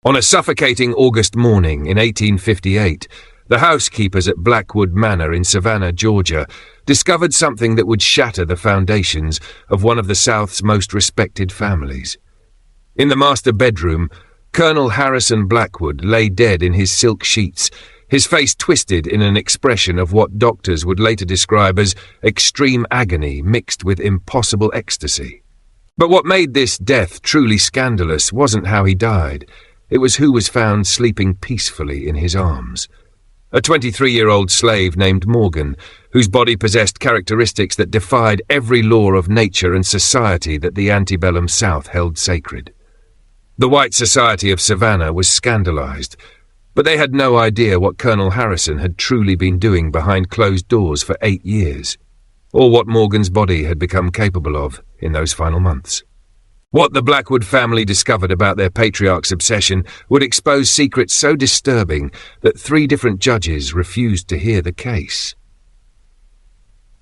On a suffocating August morning in 1858, the housekeepers at Blackwood Manor in Savannah, Georgia, discovered something that would shatter the foundations of one of the South's most respected families. In the master bedroom, Colonel Harrison Blackwood lay dead in his silk sheets, his face twisted in an expression of what doctors would later describe as extreme agony mixed with impossible ecstasy. But what made this death truly scandalous wasn't how he died. It was who was found sleeping peacefully in his arms. A 23-year-old slave named Morgan, whose body possessed characteristics that defied every law of nature and society that the antebellum South held sacred. The white society of Savannah was scandalized, but they had no idea what Colonel Harrison had truly been doing behind closed doors for 8 years, or what Morgan's body had become capable of in those final months. What the Blackwood family discovered about their patriarch's obsession would expose secrets so disturbing that 3 different judges refused to hear the case.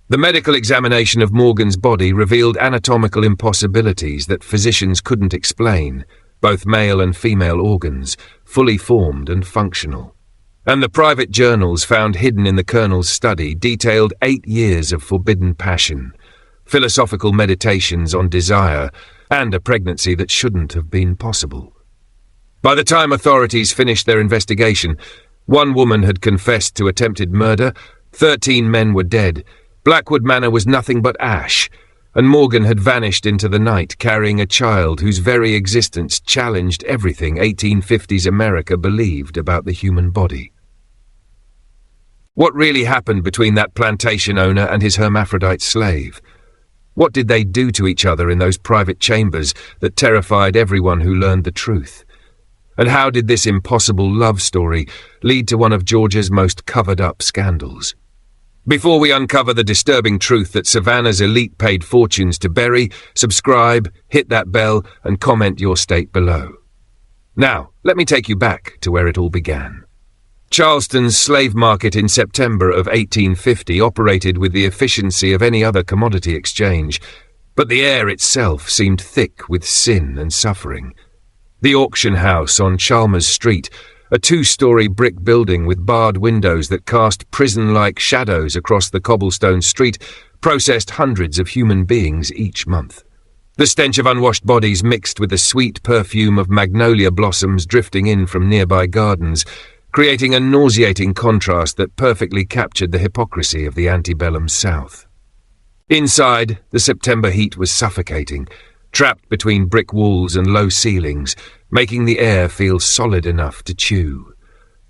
The medical examination of Morgan's body revealed anatomical impossibilities that physicians couldn't explain, both male and female organs, fully formed and functional. And the private journals found hidden in the colonel's study detailed 8 years of forbidden passion, philosophical meditations on desire, and a pregnancy that shouldn't have been possible. By the time authorities finished their investigation, 1 woman had confessed to attempted murder, 13 men were dead, Blackwood Manor was nothing but ash, and Morgan had vanished into the night carrying a child whose very existence challenged everything 1850s America believed about the human body. What really happened between that plantation owner and his hermaphrodite slave? What did they do to each other in those private chambers that terrified everyone who learned the truth? And how did this impossible love story lead to one of Georgia's most covered-up scandals? Before we uncover the disturbing truth that Savannah's elite paid fortunes to bury, subscribe, hit that bell, and comment your state below. Now, let me take you back to where it all began. Charleston's slave market in September of 1850 operated with the efficiency of any other commodity exchange, but the air itself seemed thick with sin and suffering. The auction house on Chalmers Street, a 2-story brick building with barred windows that cast prison-like shadows across the cobblestone street, processed hundreds of human beings each month. The stench of unwashed bodies mixed with the sweet perfume of magnolia blossoms drifting in from nearby gardens, creating a nauseating contrast that perfectly captured the hypocrisy of the antebellum South. Inside, the September heat was suffocating, trapped between brick walls and low ceilings, making the air feel solid enough to chew.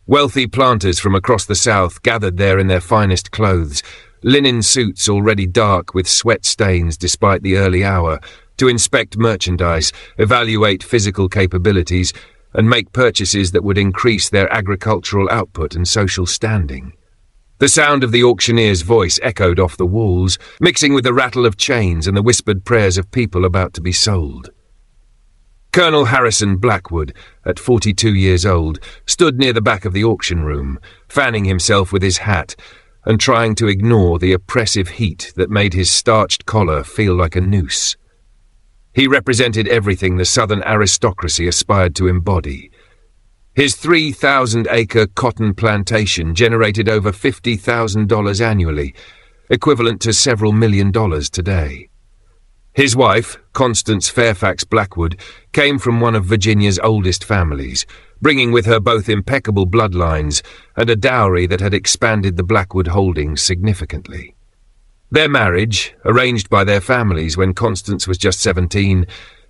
Wealthy planters from across the South gathered there in their finest clothes, linen suits already dark with sweat stains despite the early hour, to inspect merchandise, evaluate physical capabilities, and make purchases that would increase their agricultural output and social standing. The sound of the auctioneer's voice echoed off the walls, mixing with the rattle of chains and the whispered prayers of people about to be sold. Colonel Harrison Blackwood, at 42 years old, stood near the back of the auction room, fanning himself with his hat and trying to ignore the oppressive heat that made his starched collar feel like a noose. He represented everything the Southern aristocracy aspired to embody. His 3,000-acre cotton plantation generated over $50,000 annually, equivalent to several $1 million today. His wife, Constance Fairfax Blackwood, came from one of Virginia's oldest families, bringing with her both impeccable bloodlines and a dowry that had expanded the Blackwood holdings significantly. Their marriage, arranged by their families when Constance was just 17,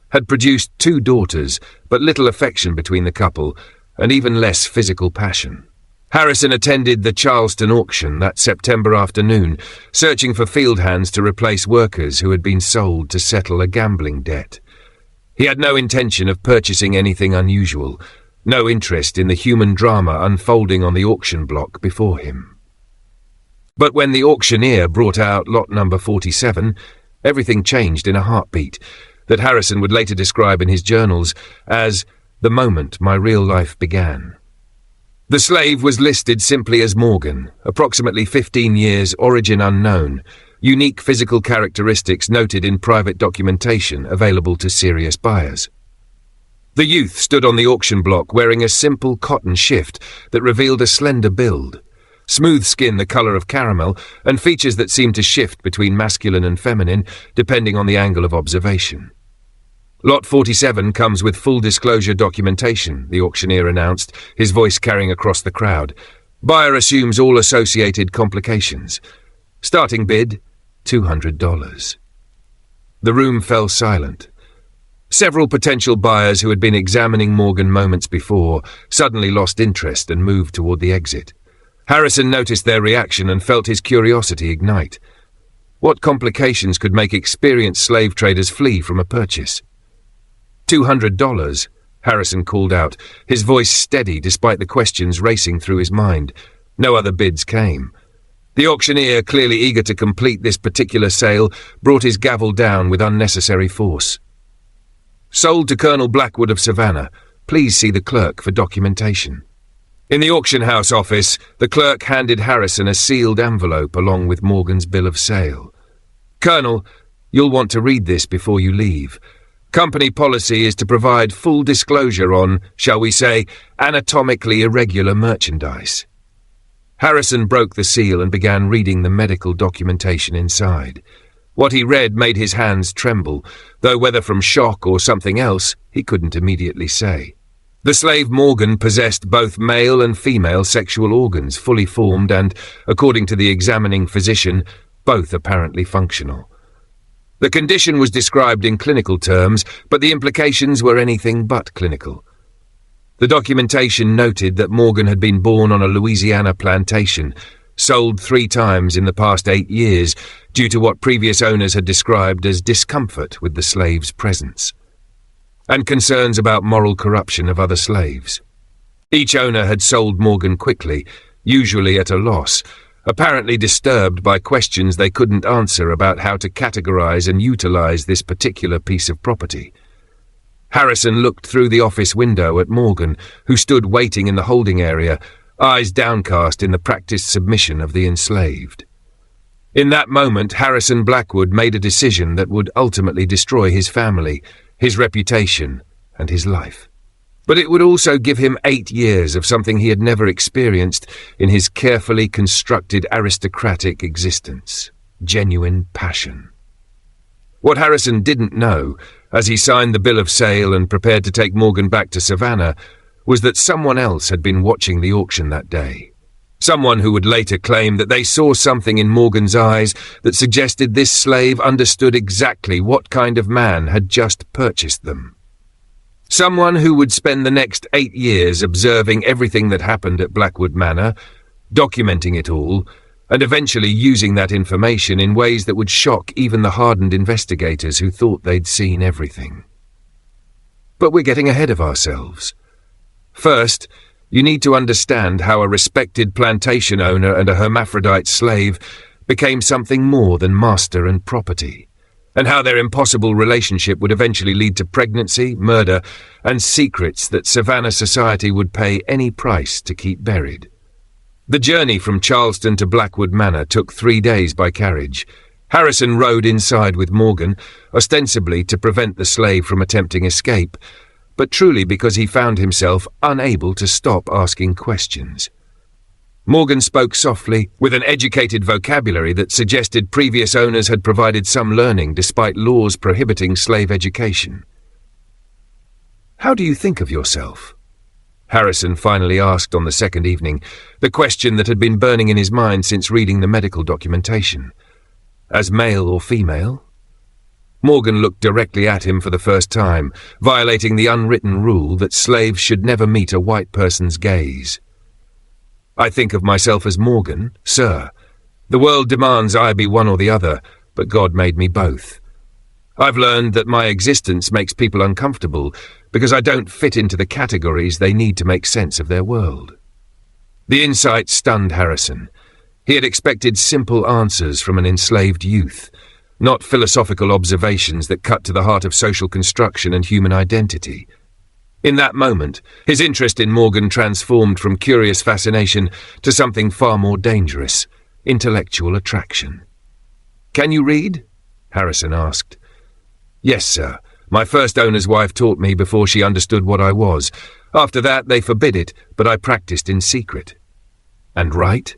had produced 2 daughters, but little affection between the couple, and even less physical passion. Harrison attended the Charleston auction that September afternoon, searching for field hands to replace workers who had been sold to settle a gambling debt. He had no intention of purchasing anything unusual, no interest in the human drama unfolding on the auction block before him. But when the auctioneer brought out lot number 47, everything changed in a heartbeat, that Harrison would later describe in his journals as the moment my real life began. The slave was listed simply as Morgan, approximately 15 years, origin unknown, unique physical characteristics noted in private documentation available to serious buyers. The youth stood on the auction block wearing a simple cotton shift that revealed a slender build, smooth skin the colour of caramel, and features that seemed to shift between masculine and feminine depending on the angle of observation. Lot 47 comes with full disclosure documentation, the auctioneer announced, his voice carrying across the crowd. Buyer assumes all associated complications. Starting bid, $200. The room fell silent. Several potential buyers who had been examining Morgan moments before suddenly lost interest and moved toward the exit. Harrison noticed their reaction and felt his curiosity ignite. What complications could make experienced slave traders flee from a purchase? $200, Harrison called out, his voice steady despite the questions racing through his mind. No other bids came. The auctioneer, clearly eager to complete this particular sale, brought his gavel down with unnecessary force. Sold to Colonel Blackwood of Savannah. Please see the clerk for documentation. In the auction house office, the clerk handed Harrison a sealed envelope along with Morgan's bill of sale. Colonel, you'll want to read this before you leave. Company policy is to provide full disclosure on, shall we say, anatomically irregular merchandise. Harrison broke the seal and began reading the medical documentation inside. What he read made his hands tremble, though whether from shock or something else, he couldn't immediately say. The slave Morgan possessed both male and female sexual organs fully formed and, according to the examining physician, both apparently functional. The condition was described in clinical terms, but the implications were anything but clinical. The documentation noted that Morgan had been born on a Louisiana plantation, sold 3 times in the past 8 years due to what previous owners had described as discomfort with the slave's presence, and concerns about moral corruption of other slaves. Each owner had sold Morgan quickly, usually at a loss, apparently disturbed by questions they couldn't answer about how to categorize and utilize this particular piece of property. Harrison looked through the office window at Morgan, who stood waiting in the holding area, eyes downcast in the practiced submission of the enslaved. In that moment, Harrison Blackwood made a decision that would ultimately destroy his family, his reputation, and his life. But it would also give him 8 years of something he had never experienced in his carefully constructed aristocratic existence: genuine passion. What Harrison didn't know, as he signed the bill of sale and prepared to take Morgan back to Savannah, was that someone else had been watching the auction that day. Someone who would later claim that they saw something in Morgan's eyes that suggested this slave understood exactly what kind of man had just purchased them. Someone who would spend the next 8 years observing everything that happened at Blackwood Manor, documenting it all, and eventually using that information in ways that would shock even the hardened investigators who thought they'd seen everything. But we're getting ahead of ourselves. First, you need to understand how a respected plantation owner and a hermaphrodite slave became something more than master and property, and how their impossible relationship would eventually lead to pregnancy, murder, and secrets that Savannah society would pay any price to keep buried. The journey from Charleston to Blackwood Manor took 3 days by carriage. Harrison rode inside with Morgan, ostensibly to prevent the slave from attempting escape, but truly because he found himself unable to stop asking questions. Morgan spoke softly, with an educated vocabulary that suggested previous owners had provided some learning despite laws prohibiting slave education. "How do you think of yourself?" Harrison finally asked on the second evening, the question that had been burning in his mind since reading the medical documentation. As male or female? Morgan looked directly at him for the first time, violating the unwritten rule that slaves should never meet a white person's gaze. "I think of myself as Morgan, sir. The world demands I be one or the other, but God made me both. I've learned that my existence makes people uncomfortable because I don't fit into the categories they need to make sense of their world." The insight stunned Harrison. He had expected simple answers from an enslaved youth, not philosophical observations that cut to the heart of social construction and human identity. In that moment, his interest in Morgan transformed from curious fascination to something far more dangerous: intellectual attraction. "Can you read?" Harrison asked. "Yes, sir, My first owner's wife taught me before she understood what I was. After that, they forbid it, but I practiced in secret. And right?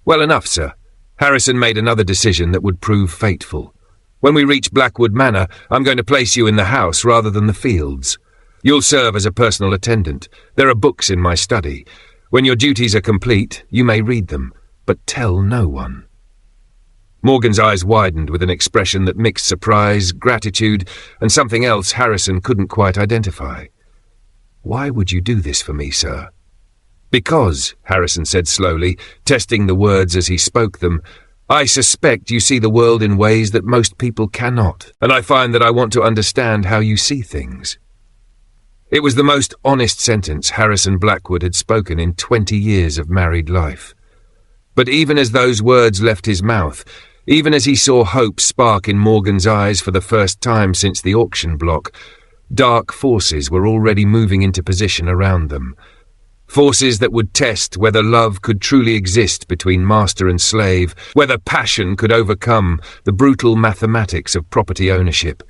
Well enough, sir. Harrison made another decision that would prove fateful. When we reach Blackwood Manor, I'm going to place you in the house rather than the fields. You'll serve as a personal attendant. There are books in my study. When your duties are complete, you may read them, but tell no one. Morgan's eyes widened with an expression that mixed surprise, gratitude, and something else Harrison couldn't quite identify. Why would you do this for me, sir? Because, Harrison said slowly, testing the words as he spoke them, I suspect you see the world in ways that most people cannot, and I find that I want to understand how you see things. It was the most honest sentence Harrison Blackwood had spoken in 20 years of married life. But even as those words left his mouth, even as he saw hope spark in Morgan's eyes for the first time since the auction block, dark forces were already moving into position around them. Forces that would test whether love could truly exist between master and slave, whether passion could overcome the brutal mathematics of property ownership,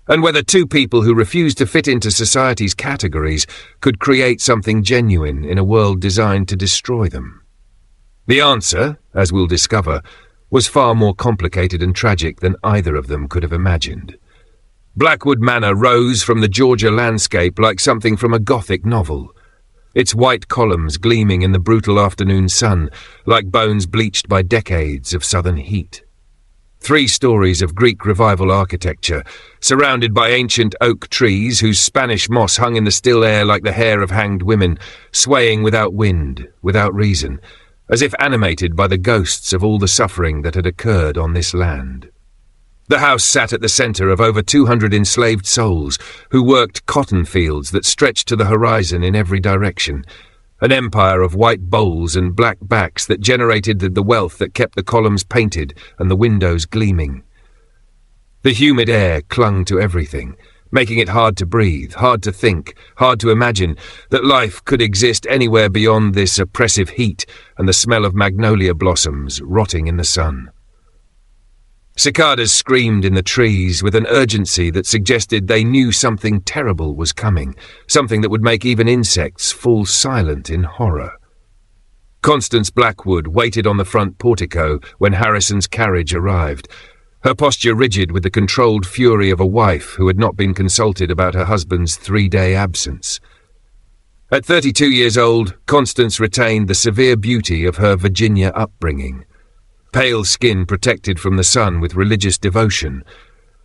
and whether two people who refused to fit into society's categories could create something genuine in a world designed to destroy them. The answer, as we'll discover, was far more complicated and tragic than either of them could have imagined. Blackwood Manor rose from the Georgia landscape like something from a Gothic novel, its white columns gleaming in the brutal afternoon sun like bones bleached by decades of southern heat. 3 stories of Greek Revival architecture, surrounded by ancient oak trees whose Spanish moss hung in the still air like the hair of hanged women, swaying without wind, without reason, as if animated by the ghosts of all the suffering that had occurred on this land. The house sat at the centre of over 200 enslaved souls who worked cotton fields that stretched to the horizon in every direction, an empire of white bowls and black backs that generated the wealth that kept the columns painted and the windows gleaming. The humid air clung to everything, making it hard to breathe, hard to think, hard to imagine that life could exist anywhere beyond this oppressive heat and the smell of magnolia blossoms rotting in the sun. Cicadas screamed in the trees with an urgency that suggested they knew something terrible was coming, something that would make even insects fall silent in horror. Constance Blackwood waited on the front portico when Harrison's carriage arrived, her posture rigid with the controlled fury of a wife who had not been consulted about her husband's 3-day absence. At 32 years old, Constance retained the severe beauty of her Virginia upbringing. Pale skin protected from the sun with religious devotion,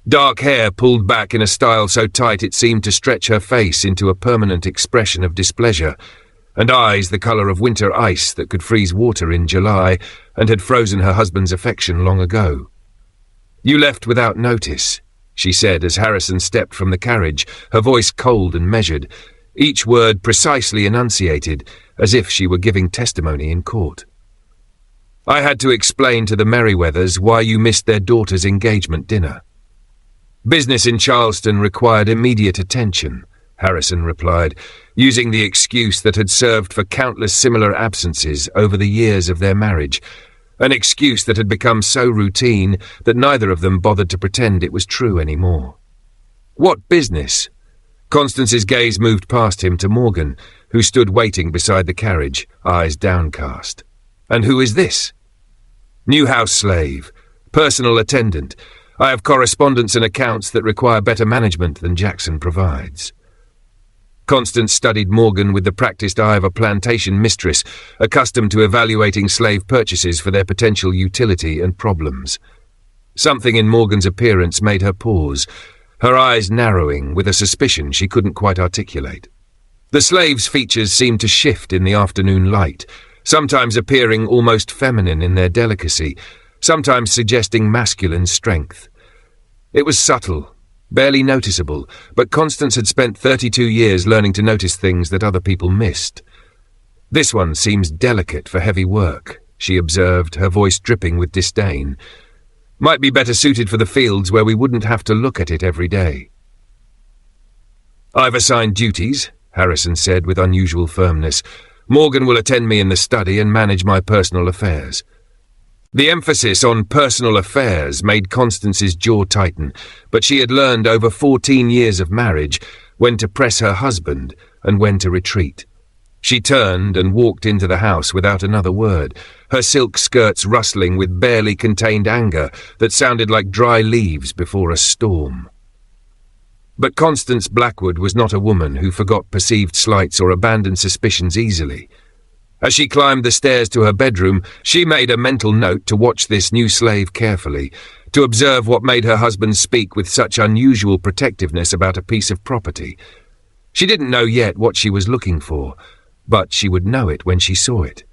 dark hair pulled back in a style so tight it seemed to stretch her face into a permanent expression of displeasure, and eyes the colour of winter ice that could freeze water in July and had frozen her husband's affection long ago. "You left without notice," she said as Harrison stepped from the carriage, her voice cold and measured, each word precisely enunciated, as if she were giving testimony in court. "I had to explain to the Merriweathers why you missed their daughter's engagement dinner." "Business in Charleston required immediate attention," Harrison replied, using the excuse that had served for countless similar absences over the years of their marriage, an excuse that had become so routine that neither of them bothered to pretend it was true anymore. "What business?" Constance's gaze moved past him to Morgan, who stood waiting beside the carriage, eyes downcast. "And who is this?" "New house slave, personal attendant. I have correspondence and accounts that require better management than Jackson provides." Constance studied Morgan with the practiced eye of a plantation mistress, accustomed to evaluating slave purchases for their potential utility and problems. Something in Morgan's appearance made her pause, her eyes narrowing with a suspicion she couldn't quite articulate. The slave's features seemed to shift in the afternoon light, sometimes appearing almost feminine in their delicacy, sometimes suggesting masculine strength. It was subtle, barely noticeable, but Constance had spent 32 years learning to notice things that other people missed. "This one seems delicate for heavy work," she observed, her voice dripping with disdain. "Might be better suited for the fields where we wouldn't have to look at it every day." "I've assigned duties," Harrison said with unusual firmness. "Morgan will attend me in the study and manage my personal affairs." The emphasis on personal affairs made Constance's jaw tighten, but she had learned over 14 years of marriage when to press her husband and when to retreat. She turned and walked into the house without another word, her silk skirts rustling with barely contained anger that sounded like dry leaves before a storm. But Constance Blackwood was not a woman who forgot perceived slights or abandoned suspicions easily. As she climbed the stairs to her bedroom, she made a mental note to watch this new slave carefully, to observe what made her husband speak with such unusual protectiveness about a piece of property. She didn't know yet what she was looking for, but she would know it when she saw it.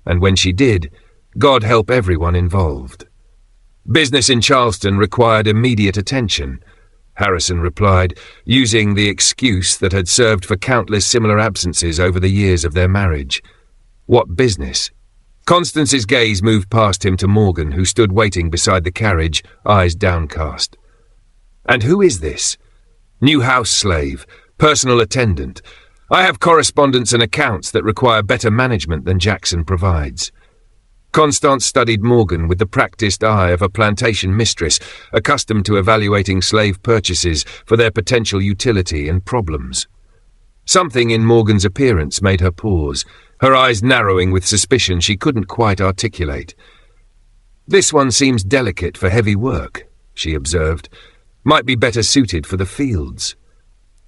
And when she did, God help everyone involved. Business in Charleston required immediate attention, Harrison replied, using the excuse that had served for countless similar absences over the years of their marriage. What business? Constance's gaze moved past him to Morgan, who stood waiting beside the carriage, eyes downcast. And who is this? New house slave, personal attendant. I have correspondence and accounts that require better management than Jackson provides. Constance studied Morgan with the practiced eye of a plantation mistress, accustomed to evaluating slave purchases for their potential utility and problems. Something in Morgan's appearance made her pause, her eyes narrowing with suspicion she couldn't quite articulate. This one seems delicate for heavy work, she observed. Might be better suited for the fields.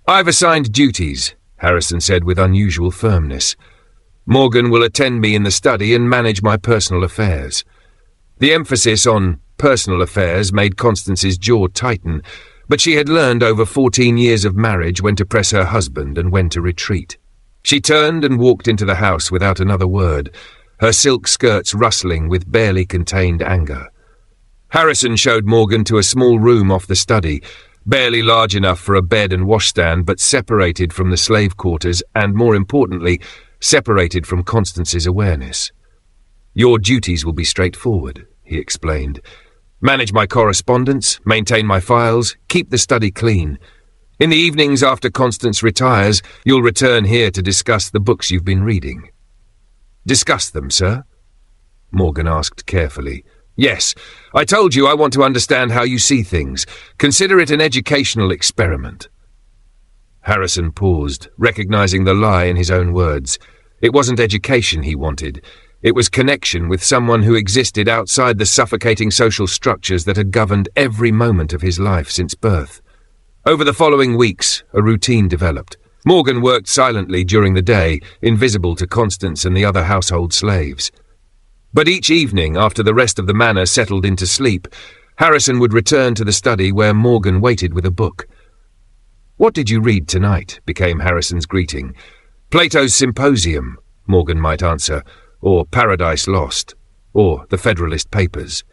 I've assigned duties, Harrison said with unusual firmness. Morgan will attend me in the study and manage my personal affairs. The emphasis on personal affairs made Constance's jaw tighten, but she had learned over 14 years of marriage when to press her husband and when to retreat. She turned and walked into the house without another word, her silk skirts rustling with barely contained anger. Harrison showed Morgan to a small room off the study, barely large enough for a bed and washstand, but separated from the slave quarters and, more importantly, separated from Constance's awareness. Your duties will be straightforward, he explained. Manage my correspondence, maintain my files, keep the study clean. In the evenings after Constance retires, you'll return here to discuss the books you've been reading. Discuss them, sir? Morgan asked carefully. Yes, I told you I want to understand how you see things. Consider it an educational experiment. Harrison paused, recognizing the lie in his own words. It wasn't education he wanted. It was connection with someone who existed outside the suffocating social structures that had governed every moment of his life since birth. Over the following weeks, a routine developed. Morgan worked silently during the day, invisible to Constance and the other household slaves. But each evening, after the rest of the manor settled into sleep, Harrison would return to the study where Morgan waited with a book. What did you read tonight? Became Harrison's greeting. Plato's Symposium, Morgan might answer, or Paradise Lost, or the Federalist Papers.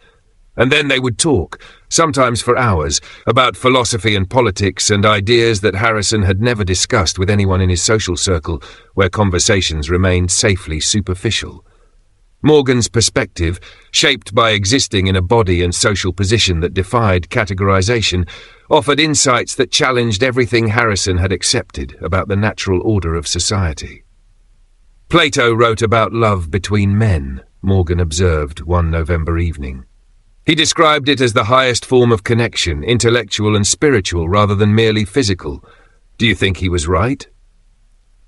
And then they would talk, sometimes for hours, about philosophy and politics and ideas that Harrison had never discussed with anyone in his social circle, where conversations remained safely superficial. Morgan's perspective, shaped by existing in a body and social position that defied categorization, offered insights that challenged everything Harrison had accepted about the natural order of society. Plato wrote about love between men, Morgan observed one November evening. He described it as the highest form of connection, intellectual and spiritual rather than merely physical. Do you think he was right?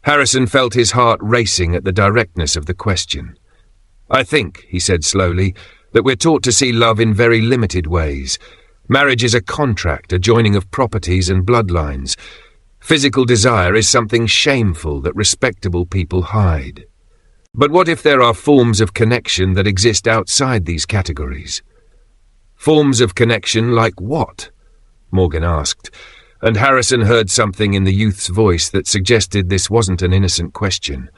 Harrison felt his heart racing at the directness of the question. I think, he said slowly, that we're taught to see love in very limited ways. Marriage is a contract, a joining of properties and bloodlines. Physical desire is something shameful that respectable people hide. But what if there are forms of connection that exist outside these categories? Forms of connection like what? Morgan asked, and Harrison heard something in the youth's voice that suggested this wasn't an innocent question.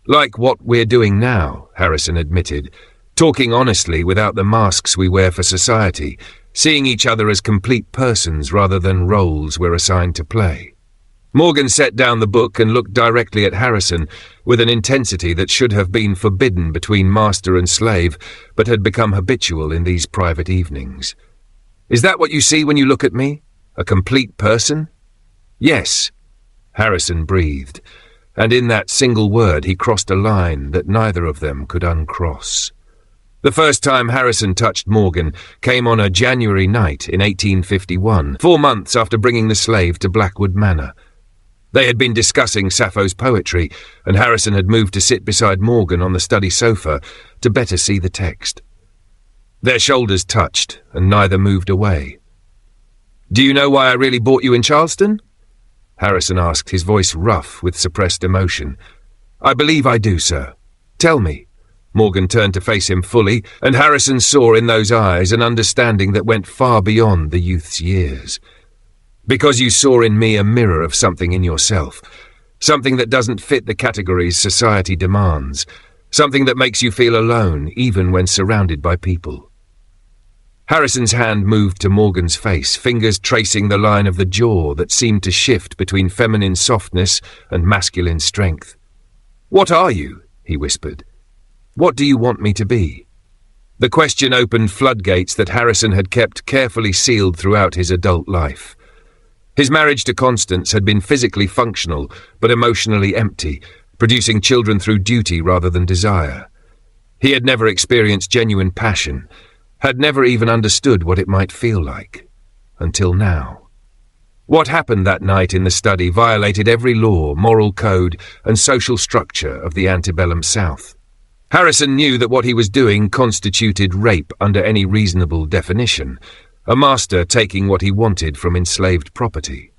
Like what we're doing now, Harrison admitted, talking honestly without the masks we wear for society, seeing each other as complete persons rather than roles we're assigned to play. Morgan set down the book and looked directly at Harrison with an intensity that should have been forbidden between master and slave, but had become habitual in these private evenings. Is that what you see when you look at me? A complete person? Yes, Harrison breathed, and in that single word he crossed a line that neither of them could uncross. The first time Harrison touched Morgan came on a January night in 1851, 4 months after bringing the slave to Blackwood Manor. They had been discussing Sappho's poetry, and Harrison had moved to sit beside Morgan on the study sofa to better see the text. Their shoulders touched, and neither moved away. "Do you know why I really bought you in Charleston?" Harrison asked, his voice rough with suppressed emotion. "I believe I do, sir. Tell me." Morgan turned to face him fully, and Harrison saw in those eyes an understanding that went far beyond the youth's years. "Because you saw in me a mirror of something in yourself, something that doesn't fit the categories society demands, something that makes you feel alone even when surrounded by people." Harrison's hand moved to Morgan's face, fingers tracing the line of the jaw that seemed to shift between feminine softness and masculine strength. "What are you?" he whispered. "What do you want me to be?" The question opened floodgates that Harrison had kept carefully sealed throughout his adult life. His marriage to Constance had been physically functional but emotionally empty, producing children through duty rather than desire. He had never experienced genuine passion, had never even understood what it might feel like. Until now. What happened that night in the study violated every law, moral code, and social structure of the antebellum South. Harrison knew that what he was doing constituted rape under any reasonable definition, a master taking what he wanted from enslaved property.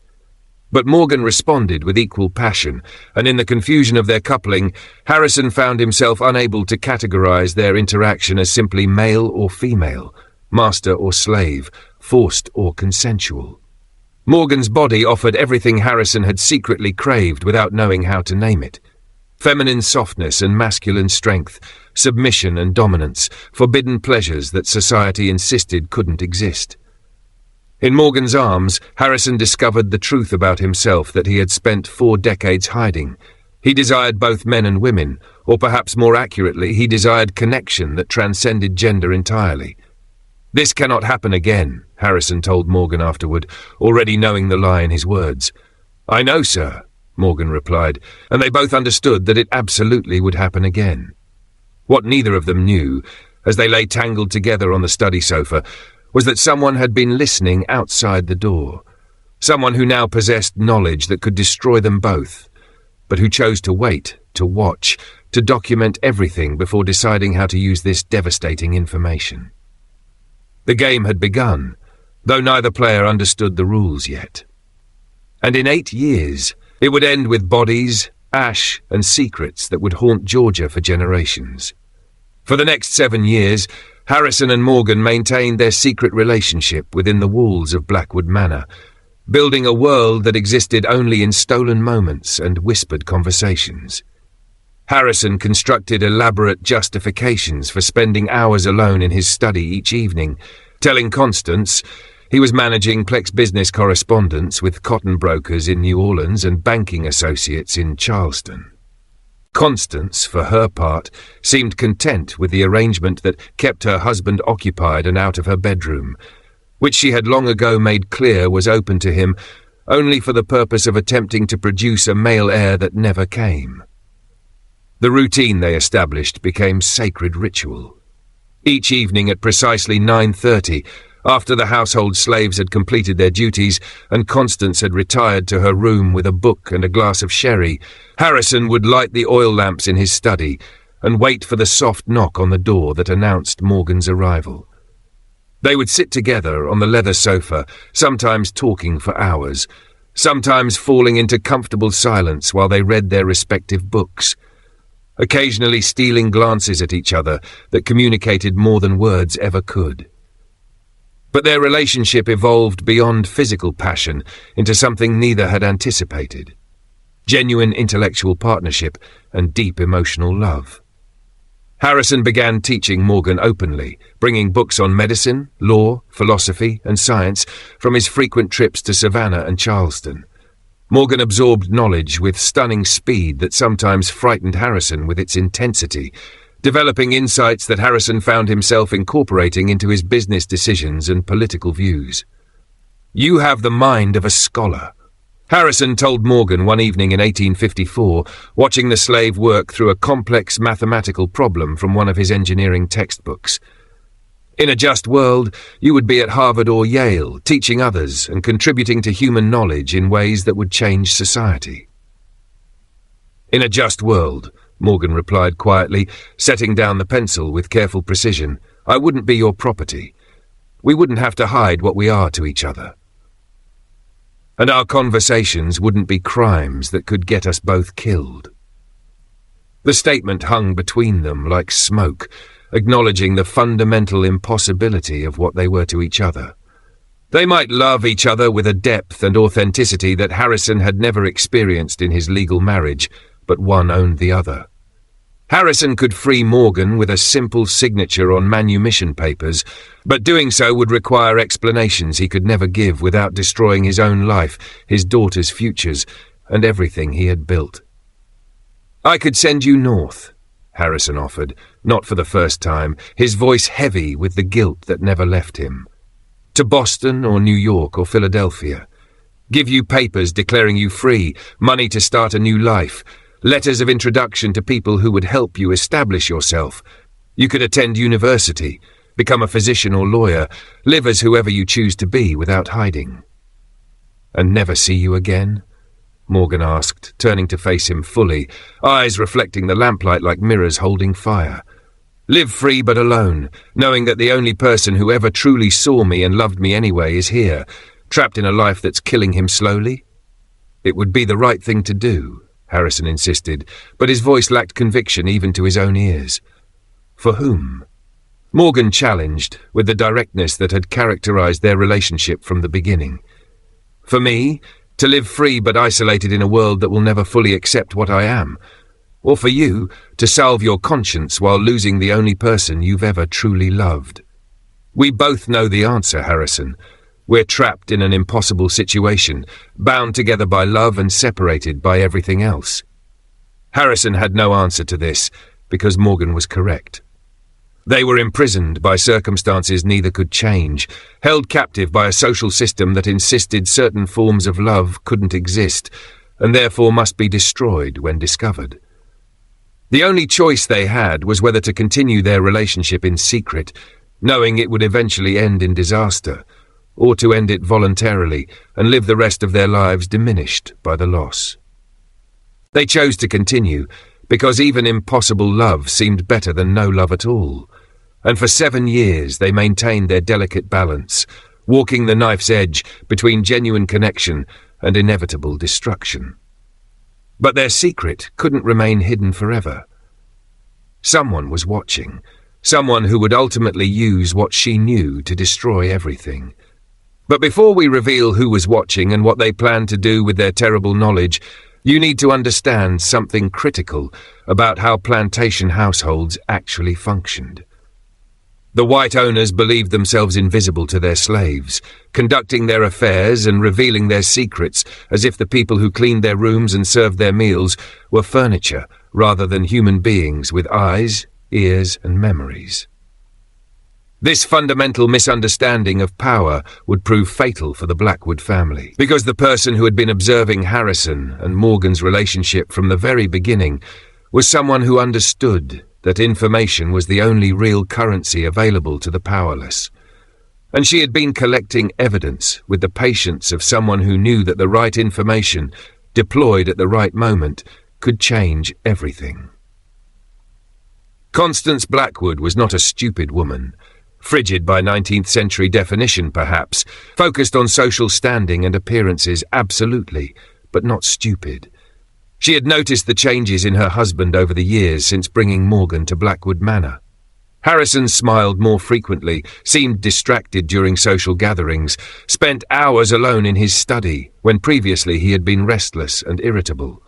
But Morgan responded with equal passion, and in the confusion of their coupling, Harrison found himself unable to categorize their interaction as simply male or female, master or slave, forced or consensual. Morgan's body offered everything Harrison had secretly craved without knowing how to name it. Feminine softness and masculine strength, submission and dominance, forbidden pleasures that society insisted couldn't exist. In Morgan's arms, Harrison discovered the truth about himself that he had spent 4 decades hiding. He desired both men and women, or perhaps more accurately, he desired connection that transcended gender entirely. "This cannot happen again," Harrison told Morgan afterward, already knowing the lie in his words. "I know, sir," Morgan replied, and they both understood that it absolutely would happen again. What neither of them knew, as they lay tangled together on the study sofa, was that someone had been listening outside the door, someone who now possessed knowledge that could destroy them both, but who chose to wait, to watch, to document everything before deciding how to use this devastating information. The game had begun, though neither player understood the rules yet. And in 8 years, it would end with bodies, ash, and secrets that would haunt Georgia for generations. For the next 7 years, Harrison and Morgan maintained their secret relationship within the walls of Blackwood Manor, building a world that existed only in stolen moments and whispered conversations. Harrison constructed elaborate justifications for spending hours alone in his study each evening, telling Constance he was managing Plex business correspondence with cotton brokers in New Orleans and banking associates in Charleston. Constance, for her part, seemed content with the arrangement that kept her husband occupied and out of her bedroom, which she had long ago made clear was open to him only for the purpose of attempting to produce a male heir that never came. The routine they established became sacred ritual. Each evening at precisely 9:30, after the household slaves had completed their duties and Constance had retired to her room with a book and a glass of sherry, Harrison would light the oil lamps in his study and wait for the soft knock on the door that announced Morgan's arrival. They would sit together on the leather sofa, sometimes talking for hours, sometimes falling into comfortable silence while they read their respective books, occasionally stealing glances at each other that communicated more than words ever could. But their relationship evolved beyond physical passion into something neither had anticipated: genuine intellectual partnership and deep emotional love. Harrison began teaching Morgan openly, bringing books on medicine, law, philosophy, and science from his frequent trips to Savannah and Charleston. Morgan absorbed knowledge with stunning speed that sometimes frightened Harrison with its intensity, developing insights that Harrison found himself incorporating into his business decisions and political views. "You have the mind of a scholar," Harrison told Morgan one evening in 1854, watching the slave work through a complex mathematical problem from one of his engineering textbooks. In a just world, you would be at Harvard or Yale, teaching others and contributing to human knowledge in ways that would change society. In a just world, Morgan replied quietly, setting down the pencil with careful precision, I wouldn't be your property. We wouldn't have to hide what we are to each other. And our conversations wouldn't be crimes that could get us both killed. The statement hung between them like smoke, acknowledging the fundamental impossibility of what they were to each other. They might love each other with a depth and authenticity that Harrison had never experienced in his legal marriage, but one owned the other. Harrison could free Morgan with a simple signature on manumission papers, but doing so would require explanations he could never give without destroying his own life, his daughter's futures, and everything he had built. I could send you north, Harrison offered, not for the first time, his voice heavy with the guilt that never left him. To Boston or New York or Philadelphia. Give you papers declaring you free, money to start a new life, letters of introduction to people who would help you establish yourself. You could attend university, become a physician or lawyer, live as whoever you choose to be without hiding. And never see you again? Morgan asked, turning to face him fully, eyes reflecting the lamplight like mirrors holding fire. Live free but alone, knowing that the only person who ever truly saw me and loved me anyway is here, trapped in a life that's killing him slowly? It would be the right thing to do, Harrison insisted, but his voice lacked conviction even to his own ears. For whom? Morgan challenged, with the directness that had characterized their relationship from the beginning. For me, to live free but isolated in a world that will never fully accept what I am. Or for you, to salve your conscience while losing the only person you've ever truly loved. We both know the answer, Harrison. We're trapped in an impossible situation, bound together by love and separated by everything else. Harrison had no answer to this, because Morgan was correct. They were imprisoned by circumstances neither could change, held captive by a social system that insisted certain forms of love couldn't exist, and therefore must be destroyed when discovered. The only choice they had was whether to continue their relationship in secret, knowing it would eventually end in disaster, or to end it voluntarily and live the rest of their lives diminished by the loss. They chose to continue, because even impossible love seemed better than no love at all, and for 7 years they maintained their delicate balance, walking the knife's edge between genuine connection and inevitable destruction. But their secret couldn't remain hidden forever. Someone was watching, someone who would ultimately use what she knew to destroy everything. But before we reveal who was watching and what they planned to do with their terrible knowledge, you need to understand something critical about how plantation households actually functioned. The white owners believed themselves invisible to their slaves, conducting their affairs and revealing their secrets as if the people who cleaned their rooms and served their meals were furniture rather than human beings with eyes, ears, and memories. This fundamental misunderstanding of power would prove fatal for the Blackwood family, because the person who had been observing Harrison and Morgan's relationship from the very beginning was someone who understood that information was the only real currency available to the powerless. And she had been collecting evidence with the patience of someone who knew that the right information, deployed at the right moment, could change everything. Constance Blackwood was not a stupid woman. Frigid by 19th century definition, perhaps, focused on social standing and appearances, absolutely, but not stupid. She had noticed the changes in her husband over the years since bringing Morgan to Blackwood Manor. Harrison smiled more frequently, seemed distracted during social gatherings, spent hours alone in his study, when previously he had been restless and irritable.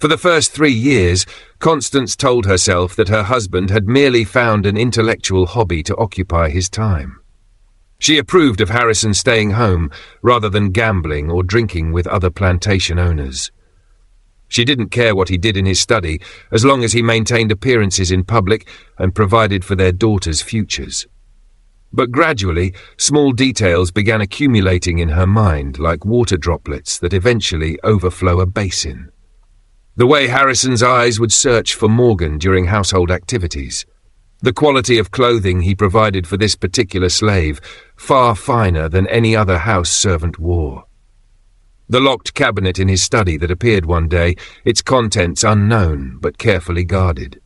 For the first 3 years, Constance told herself that her husband had merely found an intellectual hobby to occupy his time. She approved of Harrison staying home rather than gambling or drinking with other plantation owners. She didn't care what he did in his study as long as he maintained appearances in public and provided for their daughters' futures. But gradually, small details began accumulating in her mind like water droplets that eventually overflow a basin. The way Harrison's eyes would search for Morgan during household activities. The quality of clothing he provided for this particular slave, far finer than any other house servant wore. The locked cabinet in his study that appeared one day, its contents unknown but carefully guarded.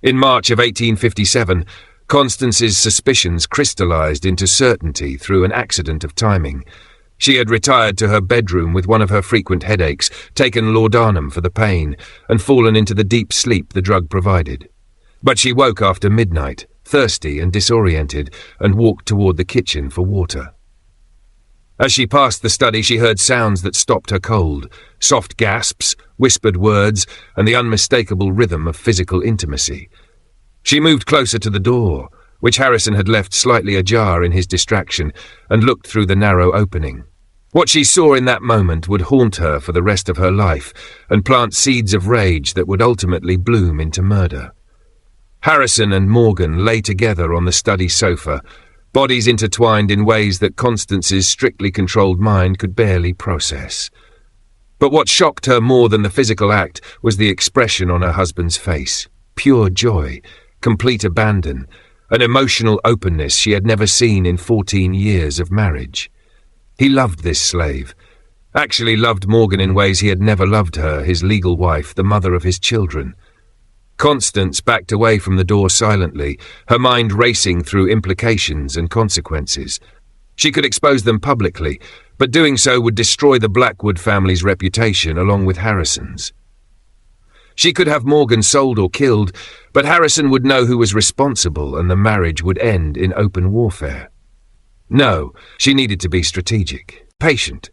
In March of 1857, Constance's suspicions crystallized into certainty through an accident of timing. She had retired to her bedroom with one of her frequent headaches, taken laudanum for the pain, and fallen into the deep sleep the drug provided. But she woke after midnight, thirsty and disoriented, and walked toward the kitchen for water. As she passed the study, she heard sounds that stopped her cold, soft gasps, whispered words, and the unmistakable rhythm of physical intimacy. She moved closer to the door, which Harrison had left slightly ajar in his distraction, and looked through the narrow opening. What she saw in that moment would haunt her for the rest of her life, and plant seeds of rage that would ultimately bloom into murder. Harrison and Morgan lay together on the study sofa, bodies intertwined in ways that Constance's strictly controlled mind could barely process. But what shocked her more than the physical act was the expression on her husband's face. Pure joy, complete abandon, an emotional openness she had never seen in 14 years of marriage. He loved this slave, actually loved Morgan in ways he had never loved her, his legal wife, the mother of his children. Constance backed away from the door silently, her mind racing through implications and consequences. She could expose them publicly, but doing so would destroy the Blackwood family's reputation along with Harrison's. She could have Morgan sold or killed, but Harrison would know who was responsible and the marriage would end in open warfare. No, she needed to be strategic, patient.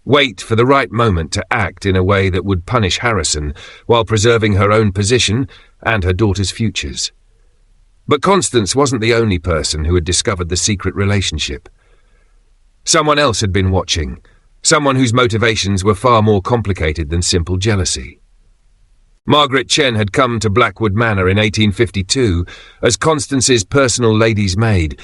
Wait for the right moment to act in a way that would punish Harrison while preserving her own position and her daughter's futures. But Constance wasn't the only person who had discovered the secret relationship. Someone else had been watching, someone whose motivations were far more complicated than simple jealousy. Margaret Chen had come to Blackwood Manor in 1852 as Constance's personal lady's maid,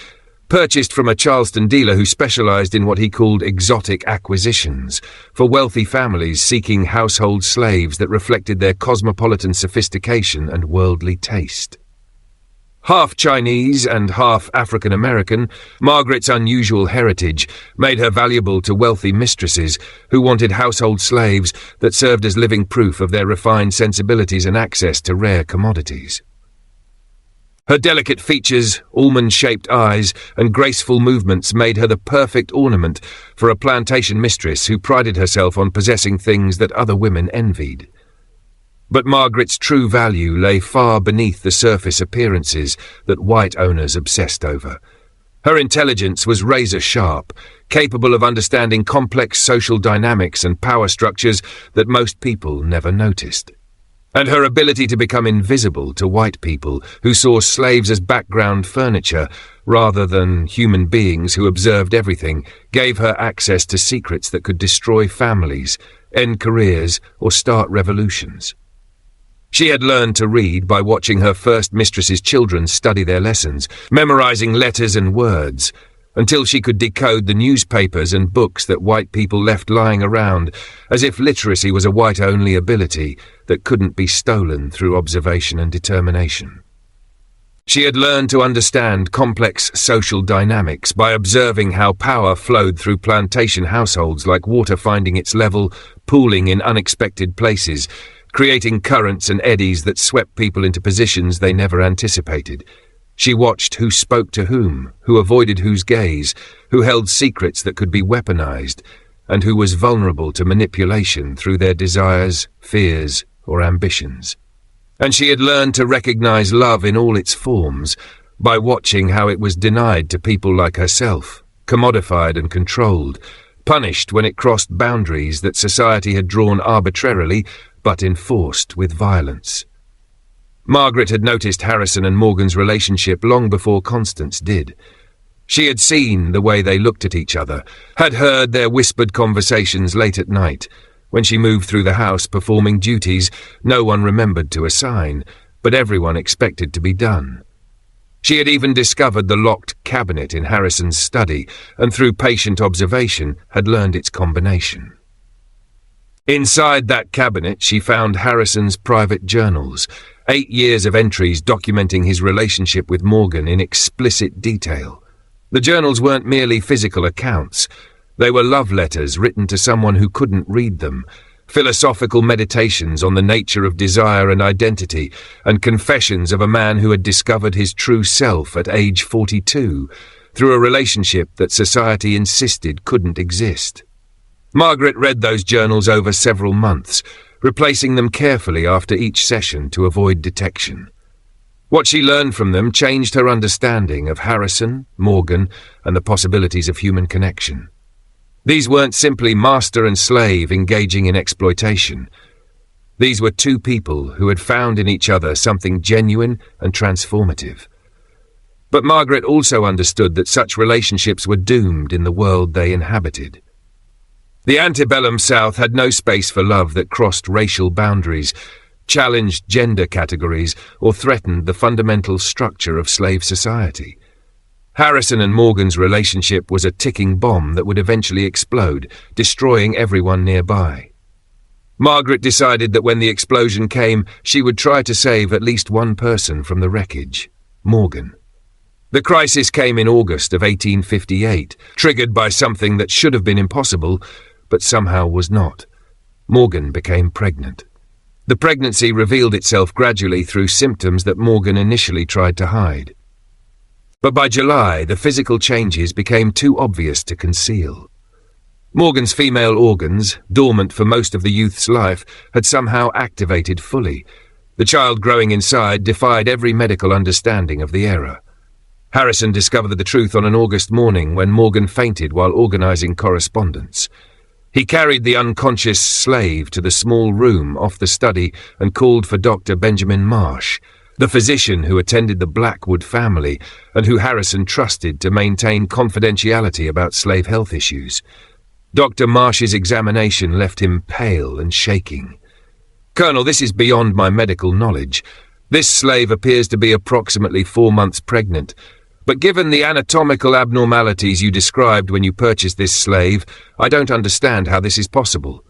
purchased from a Charleston dealer who specialized in what he called exotic acquisitions for wealthy families seeking household slaves that reflected their cosmopolitan sophistication and worldly taste. Half Chinese and half African-American, Margaret's unusual heritage made her valuable to wealthy mistresses who wanted household slaves that served as living proof of their refined sensibilities and access to rare commodities. Her delicate features, almond-shaped eyes, and graceful movements made her the perfect ornament for a plantation mistress who prided herself on possessing things that other women envied. But Margaret's true value lay far beneath the surface appearances that white owners obsessed over. Her intelligence was razor-sharp, capable of understanding complex social dynamics and power structures that most people never noticed. And her ability to become invisible to white people who saw slaves as background furniture rather than human beings who observed everything gave her access to secrets that could destroy families, end careers, or start revolutions. She had learned to read by watching her first mistress's children study their lessons, memorizing letters and words, until she could decode the newspapers and books that white people left lying around, as if literacy was a white-only ability that couldn't be stolen through observation and determination. She had learned to understand complex social dynamics by observing how power flowed through plantation households like water finding its level, pooling in unexpected places, creating currents and eddies that swept people into positions they never anticipated. She watched who spoke to whom, who avoided whose gaze, who held secrets that could be weaponized, and who was vulnerable to manipulation through their desires, fears, or ambitions. And she had learned to recognize love in all its forms by watching how it was denied to people like herself, commodified and controlled, punished when it crossed boundaries that society had drawn arbitrarily but enforced with violence. Margaret had noticed Harrison and Morgan's relationship long before Constance did. She had seen the way they looked at each other, had heard their whispered conversations late at night. When she moved through the house performing duties no one remembered to assign, but everyone expected to be done. She had even discovered the locked cabinet in Harrison's study, and through patient observation had learned its combination. Inside that cabinet she found Harrison's private journals, 8 years of entries documenting his relationship with Morgan in explicit detail. The journals weren't merely physical accounts. They were love letters written to someone who couldn't read them, philosophical meditations on the nature of desire and identity, and confessions of a man who had discovered his true self at age 42 through a relationship that society insisted couldn't exist. Margaret read those journals over several months, replacing them carefully after each session to avoid detection. What she learned from them changed her understanding of Harrison, Morgan, and the possibilities of human connection. These weren't simply master and slave engaging in exploitation. These were two people who had found in each other something genuine and transformative. But Margaret also understood that such relationships were doomed in the world they inhabited. The antebellum South had no space for love that crossed racial boundaries, challenged gender categories, or threatened the fundamental structure of slave society. Harrison and Morgan's relationship was a ticking bomb that would eventually explode, destroying everyone nearby. Margaret decided that when the explosion came, she would try to save at least one person from the wreckage: Morgan. The crisis came in August of 1858, triggered by something that should have been impossible, but somehow was not. Morgan became pregnant. The pregnancy revealed itself gradually through symptoms that Morgan initially tried to hide. But by July, the physical changes became too obvious to conceal. Morgan's female organs, dormant for most of the youth's life, had somehow activated fully. The child growing inside defied every medical understanding of the era. Harrison discovered the truth on an August morning when Morgan fainted while organizing correspondence. He carried the unconscious slave to the small room off the study and called for Dr. Benjamin Marsh, the physician who attended the Blackwood family and who Harrison trusted to maintain confidentiality about slave health issues. Dr. Marsh's examination left him pale and shaking. "Colonel, this is beyond my medical knowledge. This slave appears to be approximately 4 months pregnant, but given the anatomical abnormalities you described when you purchased this slave, I don't understand how this is possible."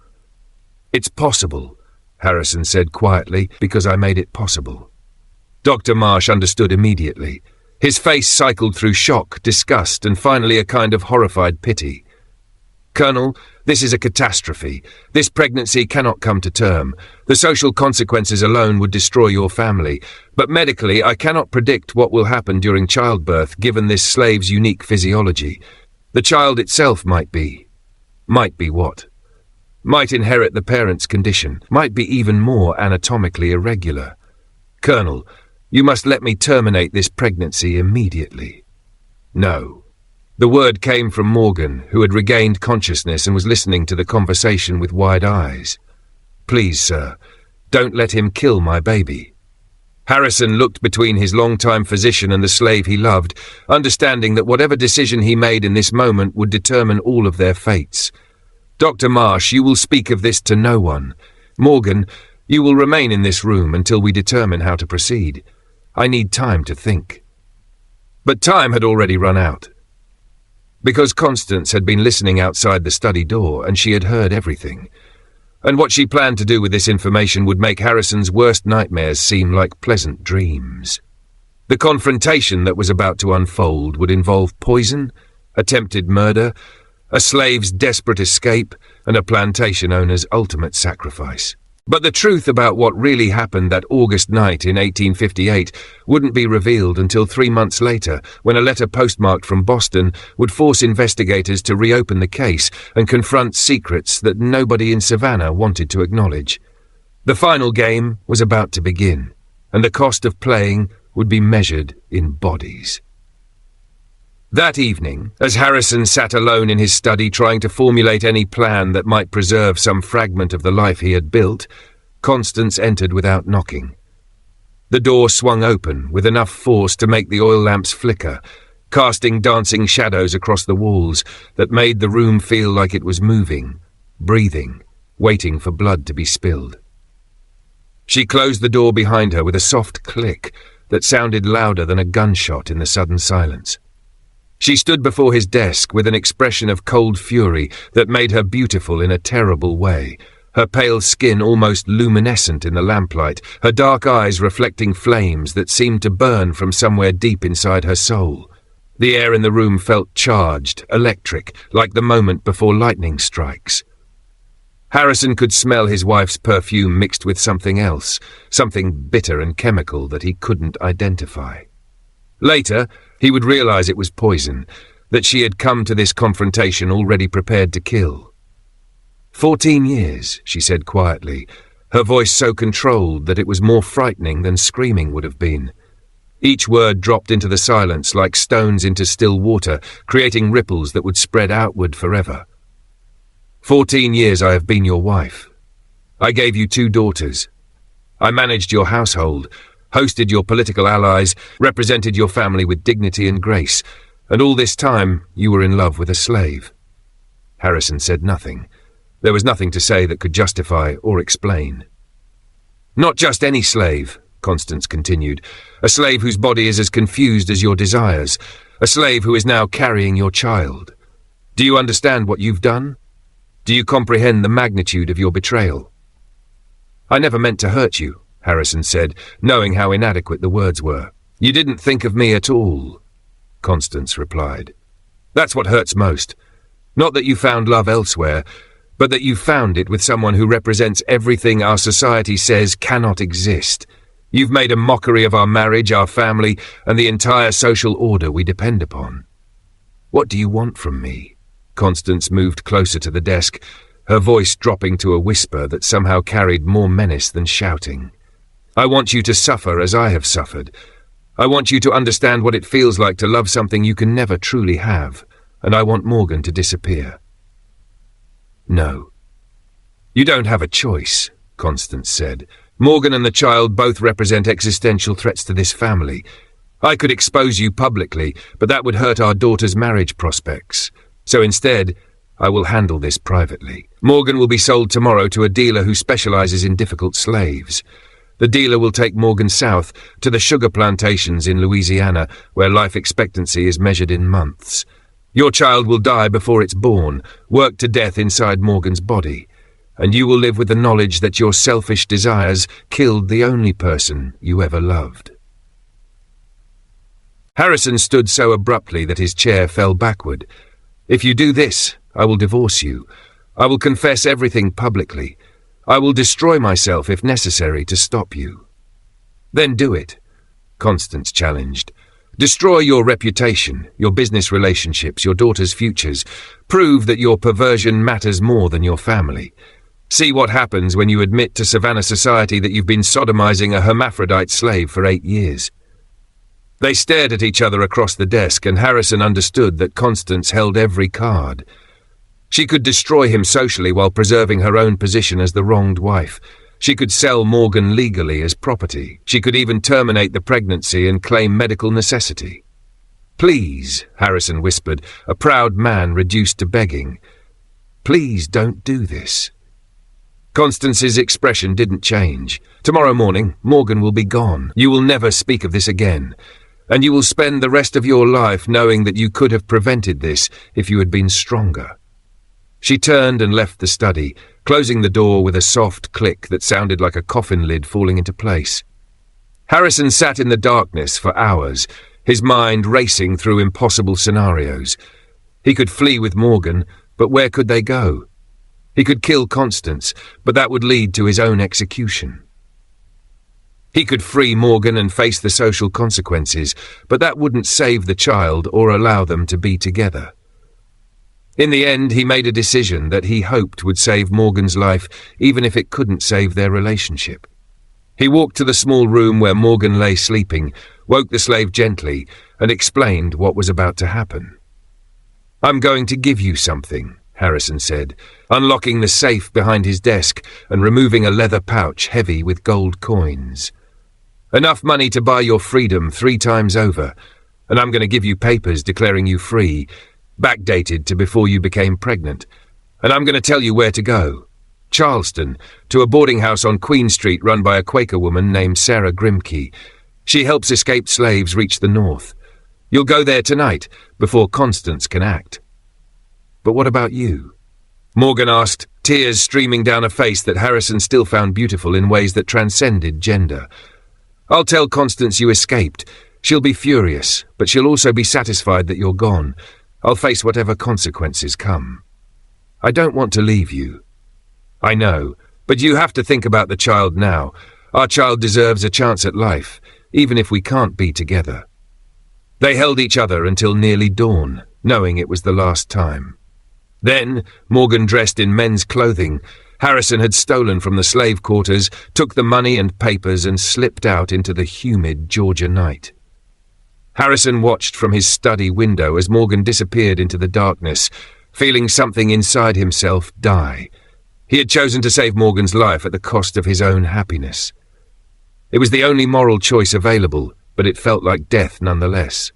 "It's possible," Harrison said quietly, "because I made it possible." Dr. Marsh understood immediately. His face cycled through shock, disgust, and finally a kind of horrified pity. "Colonel, this is a catastrophe. This pregnancy cannot come to term. The social consequences alone would destroy your family. But medically, I cannot predict what will happen during childbirth given this slave's unique physiology. The child itself might be what? Might inherit the parent's condition, might be even more anatomically irregular. Colonel, you must let me terminate this pregnancy immediately." "No." The word came from Morgan, who had regained consciousness and was listening to the conversation with wide eyes. "Please, sir, don't let him kill my baby." Harrison looked between his longtime physician and the slave he loved, understanding that whatever decision he made in this moment would determine all of their fates. "Dr. Marsh, you will speak of this to no one. Morgan, you will remain in this room until we determine how to proceed. I need time to think." But time had already run out. Because Constance had been listening outside the study door and she had heard everything. And what she planned to do with this information would make Harrison's worst nightmares seem like pleasant dreams. The confrontation that was about to unfold would involve poison, attempted murder, a slave's desperate escape, and a plantation owner's ultimate sacrifice. But the truth about what really happened that August night in 1858 wouldn't be revealed until 3 months later, when a letter postmarked from Boston would force investigators to reopen the case and confront secrets that nobody in Savannah wanted to acknowledge. The final game was about to begin, and the cost of playing would be measured in bodies. That evening, as Harrison sat alone in his study trying to formulate any plan that might preserve some fragment of the life he had built, Constance entered without knocking. The door swung open with enough force to make the oil lamps flicker, casting dancing shadows across the walls that made the room feel like it was moving, breathing, waiting for blood to be spilled. She closed the door behind her with a soft click, that sounded louder than a gunshot in the sudden silence. She stood before his desk with an expression of cold fury that made her beautiful in a terrible way, her pale skin almost luminescent in the lamplight, her dark eyes reflecting flames that seemed to burn from somewhere deep inside her soul. The air in the room felt charged, electric, like the moment before lightning strikes. Harrison could smell his wife's perfume mixed with something else, something bitter and chemical that he couldn't identify. Later, he would realize it was poison, that she had come to this confrontation already prepared to kill. 14 years, she said quietly, her voice so controlled that it was more frightening than screaming would have been. Each word dropped into the silence like stones into still water, creating ripples that would spread outward forever. 14 years I have been your wife. I gave you 2 daughters. I managed your household, hosted your political allies, represented your family with dignity and grace, and all this time you were in love with a slave. Harrison said nothing. There was nothing to say that could justify or explain. Not just any slave, Constance continued, a slave whose body is as confused as your desires, a slave who is now carrying your child. Do you understand what you've done? Do you comprehend the magnitude of your betrayal? I never meant to hurt you, Harrison said, knowing how inadequate the words were. You didn't think of me at all, Constance replied. That's what hurts most. Not that you found love elsewhere, but that you found it with someone who represents everything our society says cannot exist. You've made a mockery of our marriage, our family, and the entire social order we depend upon. What do you want from me? Constance moved closer to the desk, her voice dropping to a whisper that somehow carried more menace than shouting. I want you to suffer as I have suffered. I want you to understand what it feels like to love something you can never truly have, and I want Morgan to disappear. No. You don't have a choice, Constance said. Morgan and the child both represent existential threats to this family. I could expose you publicly, but that would hurt our daughter's marriage prospects. So instead, I will handle this privately. Morgan will be sold tomorrow to a dealer who specializes in difficult slaves. The dealer will take Morgan south to the sugar plantations in Louisiana, where life expectancy is measured in months. Your child will die before it's born, worked to death inside Morgan's body, and you will live with the knowledge that your selfish desires killed the only person you ever loved. Harrison stood so abruptly that his chair fell backward. If you do this, I will divorce you. I will confess everything publicly. I will destroy myself if necessary to stop you. Then do it, Constance challenged. Destroy your reputation, your business relationships, your daughter's futures. Prove that your perversion matters more than your family. See what happens when you admit to Savannah society that you've been sodomizing a hermaphrodite slave for 8 years. They stared at each other across the desk, and Harrison understood that Constance held every card. She could destroy him socially while preserving her own position as the wronged wife. She could sell Morgan legally as property. She could even terminate the pregnancy and claim medical necessity. Please, Harrison whispered, a proud man reduced to begging. Please don't do this. Constance's expression didn't change. Tomorrow morning, Morgan will be gone. You will never speak of this again. And you will spend the rest of your life knowing that you could have prevented this if you had been stronger. She turned and left the study, closing the door with a soft click that sounded like a coffin lid falling into place. Harrison sat in the darkness for hours, his mind racing through impossible scenarios. He could flee with Morgan, but where could they go? He could kill Constance, but that would lead to his own execution. He could free Morgan and face the social consequences, but that wouldn't save the child or allow them to be together. In the end, he made a decision that he hoped would save Morgan's life, even if it couldn't save their relationship. He walked to the small room where Morgan lay sleeping, woke the slave gently, and explained what was about to happen. I'm going to give you something, Harrison said, unlocking the safe behind his desk and removing a leather pouch heavy with gold coins. Enough money to buy your freedom 3 times over, and I'm going to give you papers declaring you free, backdated to before you became pregnant, and I'm going to tell you where to go. Charleston, to a boarding house on Queen Street run by a Quaker woman named Sarah Grimke. She helps escaped slaves reach the north. You'll go there tonight, before Constance can act. But what about you? Morgan asked, tears streaming down a face that Harrison still found beautiful in ways that transcended gender. I'll tell Constance you escaped. She'll be furious, but she'll also be satisfied that you're gone. I'll face whatever consequences come. I don't want to leave you. I know, but you have to think about the child now. Our child deserves a chance at life, even if we can't be together. They held each other until nearly dawn, knowing it was the last time. Then, Morgan dressed in men's clothing. Harrison had stolen from the slave quarters, took the money and papers and slipped out into the humid Georgia night. Harrison watched from his study window as Morgan disappeared into the darkness, feeling something inside himself die. He had chosen to save Morgan's life at the cost of his own happiness. It was the only moral choice available, but it felt like death nonetheless.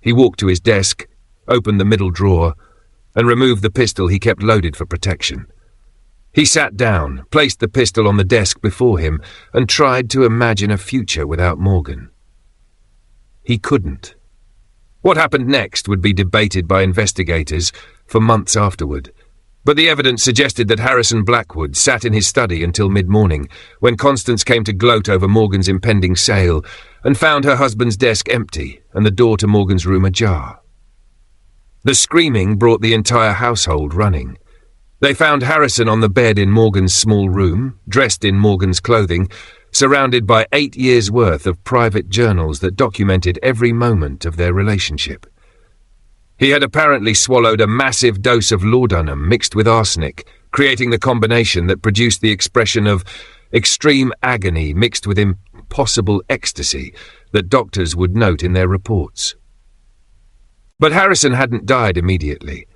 He walked to his desk, opened the middle drawer, and removed the pistol he kept loaded for protection. He sat down, placed the pistol on the desk before him, and tried to imagine a future without Morgan. He couldn't. What happened next would be debated by investigators for months afterward, but the evidence suggested that Harrison Blackwood sat in his study until mid-morning, when Constance came to gloat over Morgan's impending sale, and found her husband's desk empty and the door to Morgan's room ajar. The screaming brought the entire household running. They found Harrison on the bed in Morgan's small room, dressed in Morgan's clothing, surrounded by 8 years' worth of private journals that documented every moment of their relationship. He had apparently swallowed a massive dose of laudanum mixed with arsenic, creating the combination that produced the expression of extreme agony mixed with impossible ecstasy that doctors would note in their reports. But Harrison hadn't died immediately.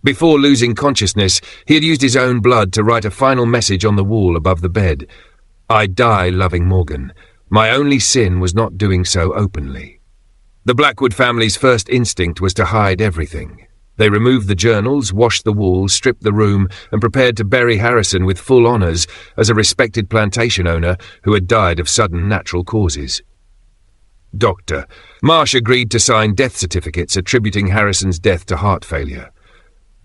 Before losing consciousness, he had used his own blood to write a final message on the wall above the bed. I die loving Morgan. My only sin was not doing so openly. The Blackwood family's first instinct was to hide everything. They removed the journals, washed the walls, stripped the room, and prepared to bury Harrison with full honours as a respected plantation owner who had died of sudden natural causes. Doctor Marsh agreed to sign death certificates attributing Harrison's death to heart failure.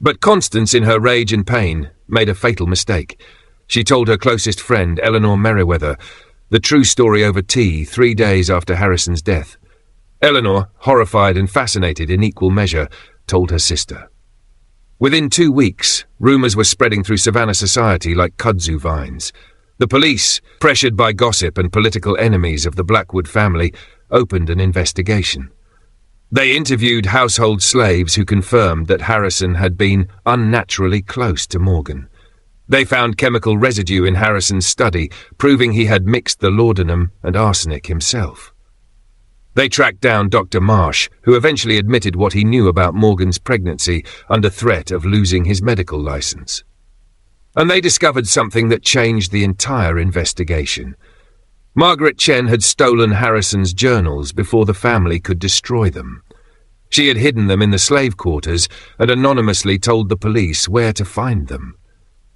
But Constance, in her rage and pain, made a fatal mistake. She told her closest friend, Eleanor Merriweather, the true story over tea 3 days after Harrison's death. Eleanor, horrified and fascinated in equal measure, told her sister. Within 2 weeks, rumours were spreading through Savannah society like kudzu vines. The police, pressured by gossip and political enemies of the Blackwood family, opened an investigation. They interviewed household slaves who confirmed that Harrison had been unnaturally close to Morgan. They found chemical residue in Harrison's study, proving he had mixed the laudanum and arsenic himself. They tracked down Dr. Marsh, who eventually admitted what he knew about Morgan's pregnancy under threat of losing his medical license. And they discovered something that changed the entire investigation. Margaret Chen had stolen Harrison's journals before the family could destroy them. She had hidden them in the slave quarters and anonymously told the police where to find them.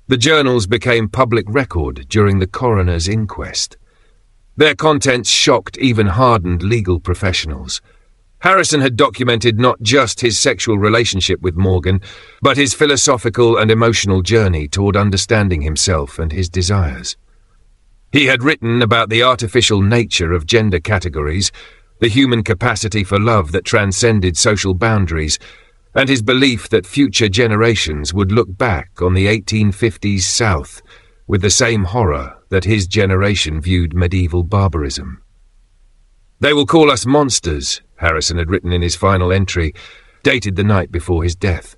The journals became public record during the coroner's inquest. Their contents shocked even hardened legal professionals. Harrison had documented not just his sexual relationship with Morgan, but his philosophical and emotional journey toward understanding himself and his desires. He had written about the artificial nature of gender categories, the human capacity for love that transcended social boundaries, and his belief that future generations would look back on the 1850s South with the same horror that his generation viewed medieval barbarism. They will call us monsters, Harrison had written in his final entry, dated the night before his death.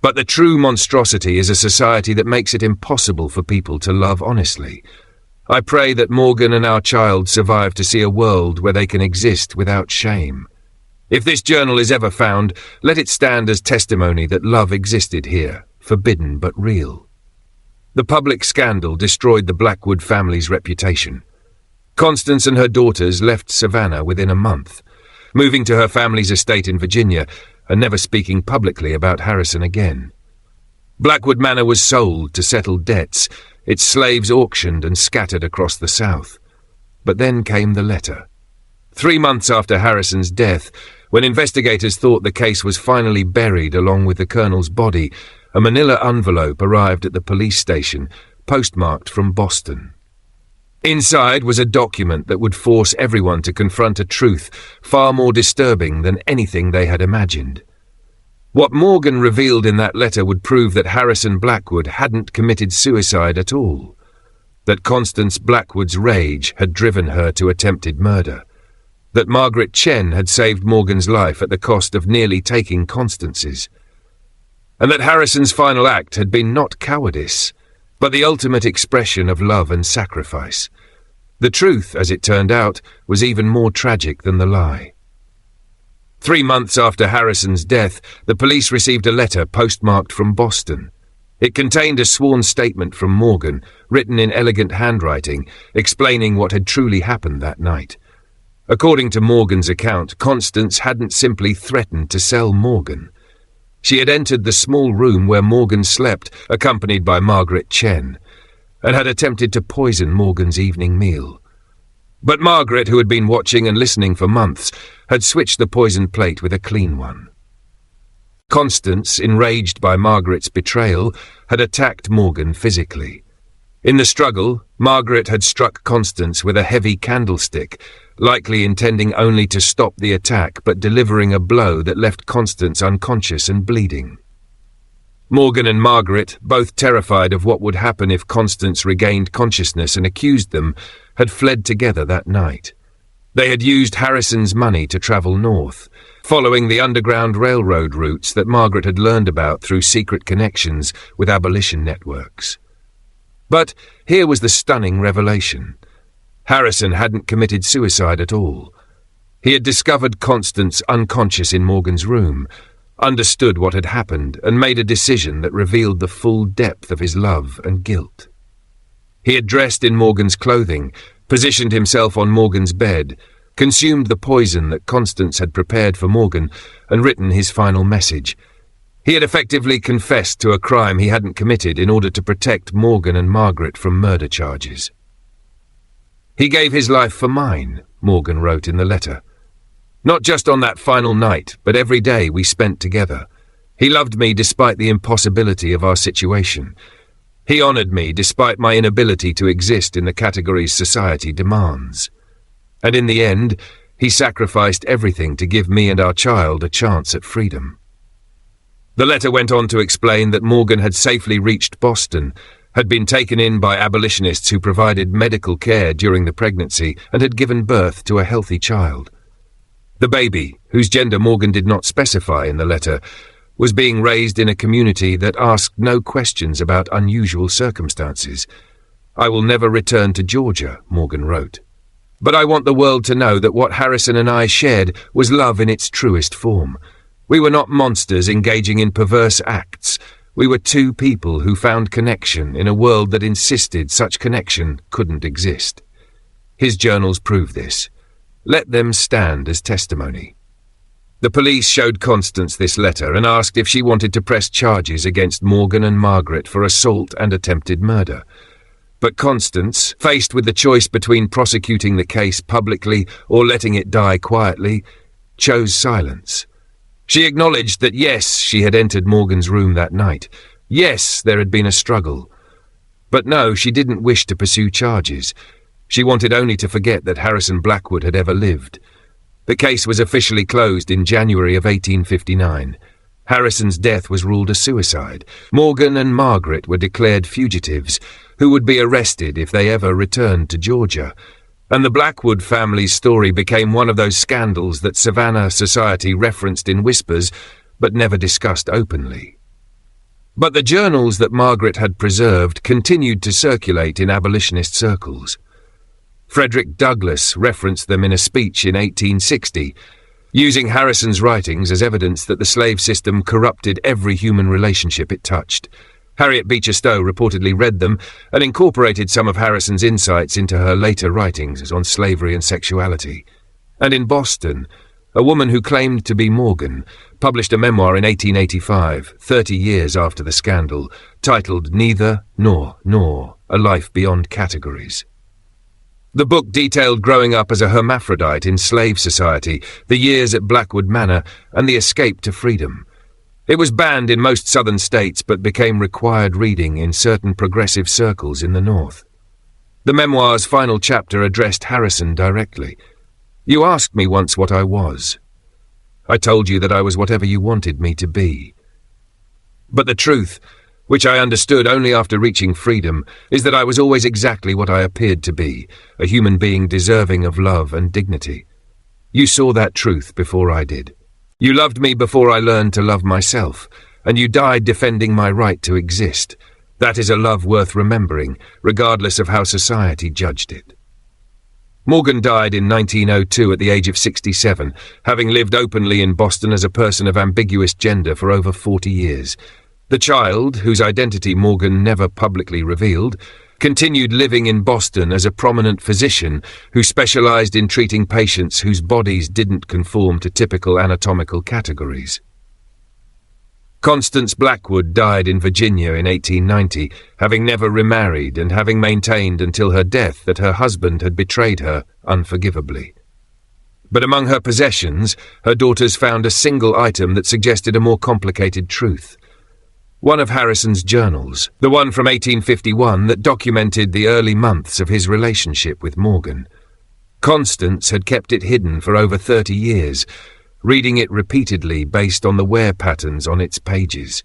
But the true monstrosity is a society that makes it impossible for people to love honestly. I pray that Morgan and our child survive to see a world where they can exist without shame. If this journal is ever found, let it stand as testimony that love existed here, forbidden but real. The public scandal destroyed the Blackwood family's reputation. Constance and her daughters left Savannah within a month, moving to her family's estate in Virginia and never speaking publicly about Harrison again. Blackwood Manor was sold to settle debts, its slaves auctioned and scattered across the South. But then came the letter. 3 months after Harrison's death, when investigators thought the case was finally buried along with the colonel's body, a manila envelope arrived at the police station, postmarked from Boston. Inside was a document that would force everyone to confront a truth far more disturbing than anything they had imagined. What Morgan revealed in that letter would prove that Harrison Blackwood hadn't committed suicide at all, that Constance Blackwood's rage had driven her to attempted murder, that Margaret Chen had saved Morgan's life at the cost of nearly taking Constance's, and that Harrison's final act had been not cowardice, but the ultimate expression of love and sacrifice. The truth, as it turned out, was even more tragic than the lie. 3 months after Harrison's death, the police received a letter postmarked from Boston. It contained a sworn statement from Morgan, written in elegant handwriting, explaining what had truly happened that night. According to Morgan's account, Constance hadn't simply threatened to sell Morgan. She had entered the small room where Morgan slept, accompanied by Margaret Chen, and had attempted to poison Morgan's evening meal. But Margaret, who had been watching and listening for months, had switched the poisoned plate with a clean one. Constance, enraged by Margaret's betrayal, had attacked Morgan physically. In the struggle, Margaret had struck Constance with a heavy candlestick, likely intending only to stop the attack but delivering a blow that left Constance unconscious and bleeding. Morgan and Margaret, both terrified of what would happen if Constance regained consciousness and accused them, had fled together that night. They had used Harrison's money to travel north, following the underground railroad routes that Margaret had learned about through secret connections with abolition networks. But here was the stunning revelation. Harrison hadn't committed suicide at all. He had discovered Constance unconscious in Morgan's room, understood what had happened, and made a decision that revealed the full depth of his love and guilt. He had dressed in Morgan's clothing, positioned himself on Morgan's bed, consumed the poison that Constance had prepared for Morgan, and written his final message. He had effectively confessed to a crime he hadn't committed in order to protect Morgan and Margaret from murder charges. "He gave his life for mine," Morgan wrote in the letter. "Not just on that final night, but every day we spent together. He loved me despite the impossibility of our situation. He honored me despite my inability to exist in the categories society demands. And in the end, he sacrificed everything to give me and our child a chance at freedom." The letter went on to explain that Morgan had safely reached Boston, had been taken in by abolitionists who provided medical care during the pregnancy, and had given birth to a healthy child. The baby, whose gender Morgan did not specify in the letter, was being raised in a community that asked no questions about unusual circumstances. "I will never return to Georgia," Morgan wrote. "But I want the world to know that what Harrison and I shared was love in its truest form. We were not monsters engaging in perverse acts. We were two people who found connection in a world that insisted such connection couldn't exist." His journals prove this. Let them stand as testimony. The police showed Constance this letter and asked if she wanted to press charges against Morgan and Margaret for assault and attempted murder. But Constance, faced with the choice between prosecuting the case publicly or letting it die quietly, chose silence. She acknowledged that yes, she had entered Morgan's room that night. Yes, there had been a struggle. But no, she didn't wish to pursue charges. She wanted only to forget that Harrison Blackwood had ever lived. The case was officially closed in January of 1859. Harrison's death was ruled a suicide. Morgan and Margaret were declared fugitives, who would be arrested if they ever returned to Georgia. And the Blackwood family's story became one of those scandals that Savannah society referenced in whispers, but never discussed openly. But the journals that Margaret had preserved continued to circulate in abolitionist circles. Frederick Douglass referenced them in a speech in 1860, using Harrison's writings as evidence that the slave system corrupted every human relationship it touched. Harriet Beecher Stowe reportedly read them and incorporated some of Harrison's insights into her later writings on slavery and sexuality. And in Boston, a woman who claimed to be Morgan published a memoir in 1885, 30 years after the scandal, titled Neither Nor, A Life Beyond Categories. The book detailed growing up as a hermaphrodite in slave society, the years at Blackwood Manor, and the escape to freedom. It was banned in most southern states but became required reading in certain progressive circles in the North. The memoir's final chapter addressed Harrison directly. "You asked me once what I was. I told you that I was whatever you wanted me to be. But the truth, which I understood only after reaching freedom, is that I was always exactly what I appeared to be, a human being deserving of love and dignity. You saw that truth before I did. You loved me before I learned to love myself, and you died defending my right to exist. That is a love worth remembering, regardless of how society judged it." Morgan died in 1902 at the age of 67, having lived openly in Boston as a person of ambiguous gender for over 40 years. The child, whose identity Morgan never publicly revealed, continued living in Boston as a prominent physician who specialized in treating patients whose bodies didn't conform to typical anatomical categories. Constance Blackwood died in Virginia in 1890, having never remarried and having maintained until her death that her husband had betrayed her unforgivably. But among her possessions, her daughters found a single item that suggested a more complicated truth. One of Harrison's journals, the one from 1851 that documented the early months of his relationship with Morgan. Constance had kept it hidden for over 30 years, reading it repeatedly based on the wear patterns on its pages.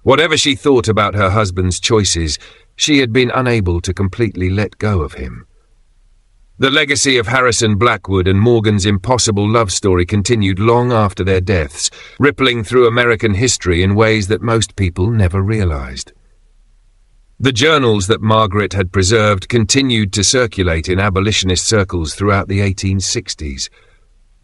Whatever she thought about her husband's choices, she had been unable to completely let go of him. The legacy of Harrison Blackwood and Morgan's impossible love story continued long after their deaths, rippling through American history in ways that most people never realized. The journals that Margaret had preserved continued to circulate in abolitionist circles throughout the 1860s.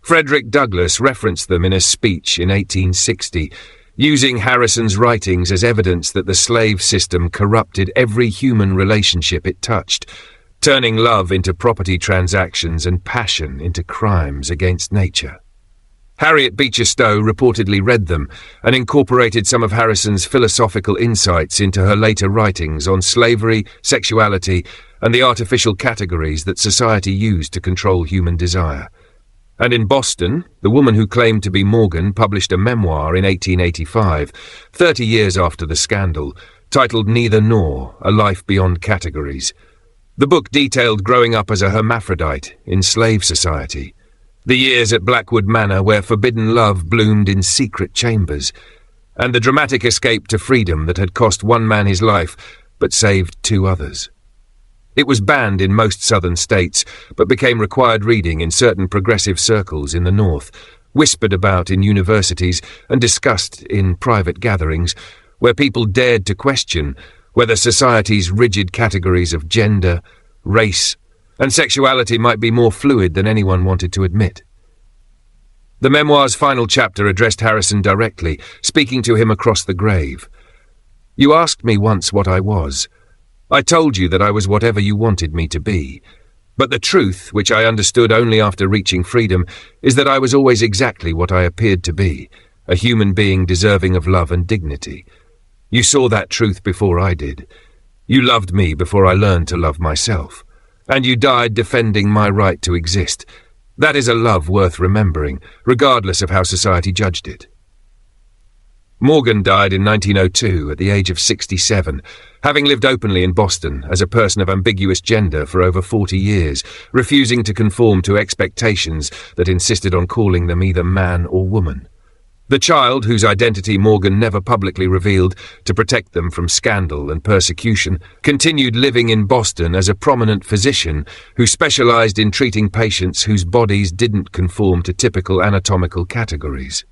Frederick Douglass referenced them in a speech in 1860, using Harrison's writings as evidence that the slave system corrupted every human relationship it touched, turning love into property transactions and passion into crimes against nature. Harriet Beecher Stowe reportedly read them and incorporated some of Harrison's philosophical insights into her later writings on slavery, sexuality, and the artificial categories that society used to control human desire. And in Boston, the woman who claimed to be Morgan published a memoir in 1885, 30 years after the scandal, titled Neither Nor, A Life Beyond Categories. The book detailed growing up as a hermaphrodite in slave society, the years at Blackwood Manor where forbidden love bloomed in secret chambers, and the dramatic escape to freedom that had cost one man his life but saved two others. It was banned in most southern states, but became required reading in certain progressive circles in the North, whispered about in universities and discussed in private gatherings, where people dared to question whether society's rigid categories of gender, race, and sexuality might be more fluid than anyone wanted to admit. The memoir's final chapter addressed Harrison directly, speaking to him across the grave. "You asked me once what I was. I told you that I was whatever you wanted me to be. But the truth, which I understood only after reaching freedom, is that I was always exactly what I appeared to be, a human being deserving of love and dignity. You saw that truth before I did. You loved me before I learned to love myself. And you died defending my right to exist. That is a love worth remembering, regardless of how society judged it." Morgan died in 1902 at the age of 67, having lived openly in Boston as a person of ambiguous gender for over 40 years, refusing to conform to expectations that insisted on calling them either man or woman. The child, whose identity Morgan never publicly revealed to protect them from scandal and persecution, continued living in Boston as a prominent physician who specialized in treating patients whose bodies didn't conform to typical anatomical categories.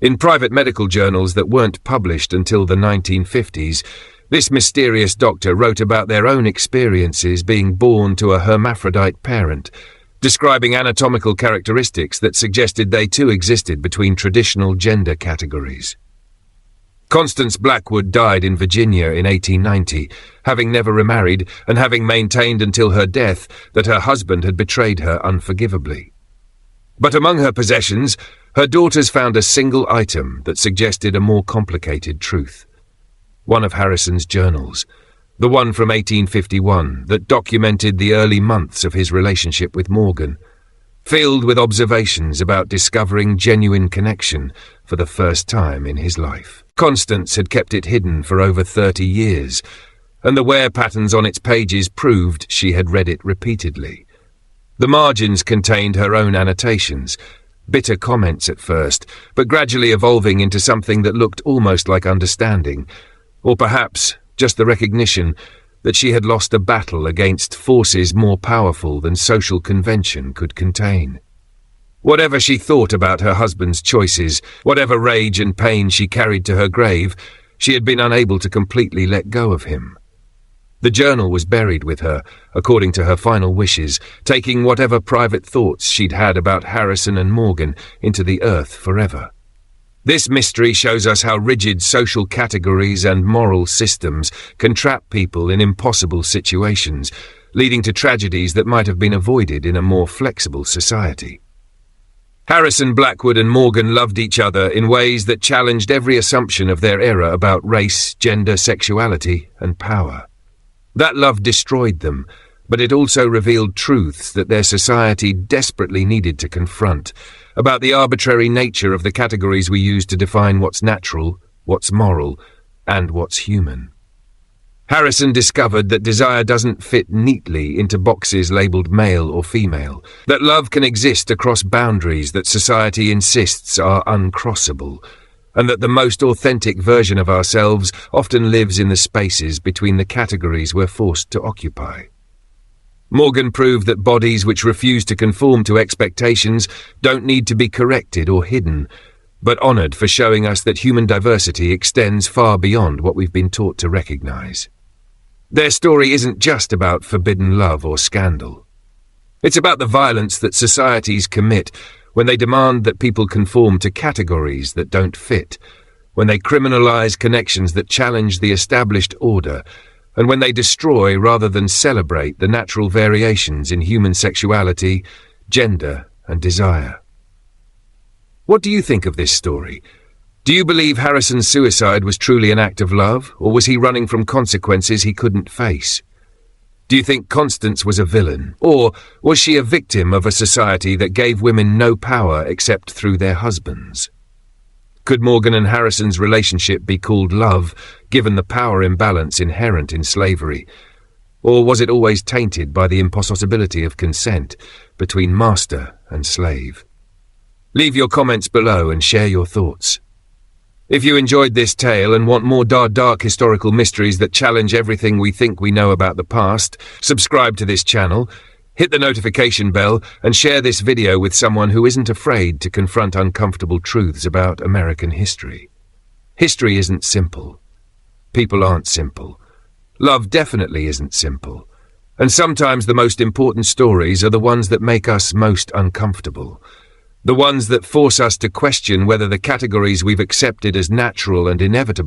In private medical journals that weren't published until the 1950s, this mysterious doctor wrote about their own experiences being born to a hermaphrodite parent, describing anatomical characteristics that suggested they too existed between traditional gender categories. Constance Blackwood died in Virginia in 1890, having never remarried and having maintained until her death that her husband had betrayed her unforgivably. But among her possessions, her daughters found a single item that suggested a more complicated truth. One of Harrison's journals, the one from 1851 that documented the early months of his relationship with Morgan, filled with observations about discovering genuine connection for the first time in his life. Constance had kept it hidden for over 30 years, and the wear patterns on its pages proved she had read it repeatedly. The margins contained her own annotations, bitter comments at first, but gradually evolving into something that looked almost like understanding, or perhaps just the recognition that she had lost a battle against forces more powerful than social convention could contain. Whatever she thought about her husband's choices, whatever rage and pain she carried to her grave, she had been unable to completely let go of him. The journal was buried with her, according to her final wishes, taking whatever private thoughts she'd had about Harrison and Morgan into the earth forever. This mystery shows us how rigid social categories and moral systems can trap people in impossible situations, leading to tragedies that might have been avoided in a more flexible society. Harrison, Blackwood and Morgan loved each other in ways that challenged every assumption of their era about race, gender, sexuality, and power. That love destroyed them, but it also revealed truths that their society desperately needed to confront, about the arbitrary nature of the categories we use to define what's natural, what's moral, and what's human. Harrison discovered that desire doesn't fit neatly into boxes labelled male or female, that love can exist across boundaries that society insists are uncrossable, and that the most authentic version of ourselves often lives in the spaces between the categories we're forced to occupy. Morgan proved that bodies which refuse to conform to expectations don't need to be corrected or hidden, but honoured for showing us that human diversity extends far beyond what we've been taught to recognise. Their story isn't just about forbidden love or scandal. It's about the violence that societies commit when they demand that people conform to categories that don't fit, when they criminalise connections that challenge the established order, and when they destroy rather than celebrate the natural variations in human sexuality, gender, and desire. What do you think of this story? Do you believe Harrison's suicide was truly an act of love, or was he running from consequences he couldn't face? Do you think Constance was a villain, or was she a victim of a society that gave women no power except through their husbands? Could Morgan and Harrison's relationship be called love, given the power imbalance inherent in slavery? Or was it always tainted by the impossibility of consent between master and slave? Leave your comments below and share your thoughts. If you enjoyed this tale and want more dark historical mysteries that challenge everything we think we know about the past, subscribe to this channel, hit the notification bell, and share this video with someone who isn't afraid to confront uncomfortable truths about American history. History isn't simple. People aren't simple. Love definitely isn't simple. And sometimes the most important stories are the ones that make us most uncomfortable. The ones that force us to question whether the categories we've accepted as natural and inevitable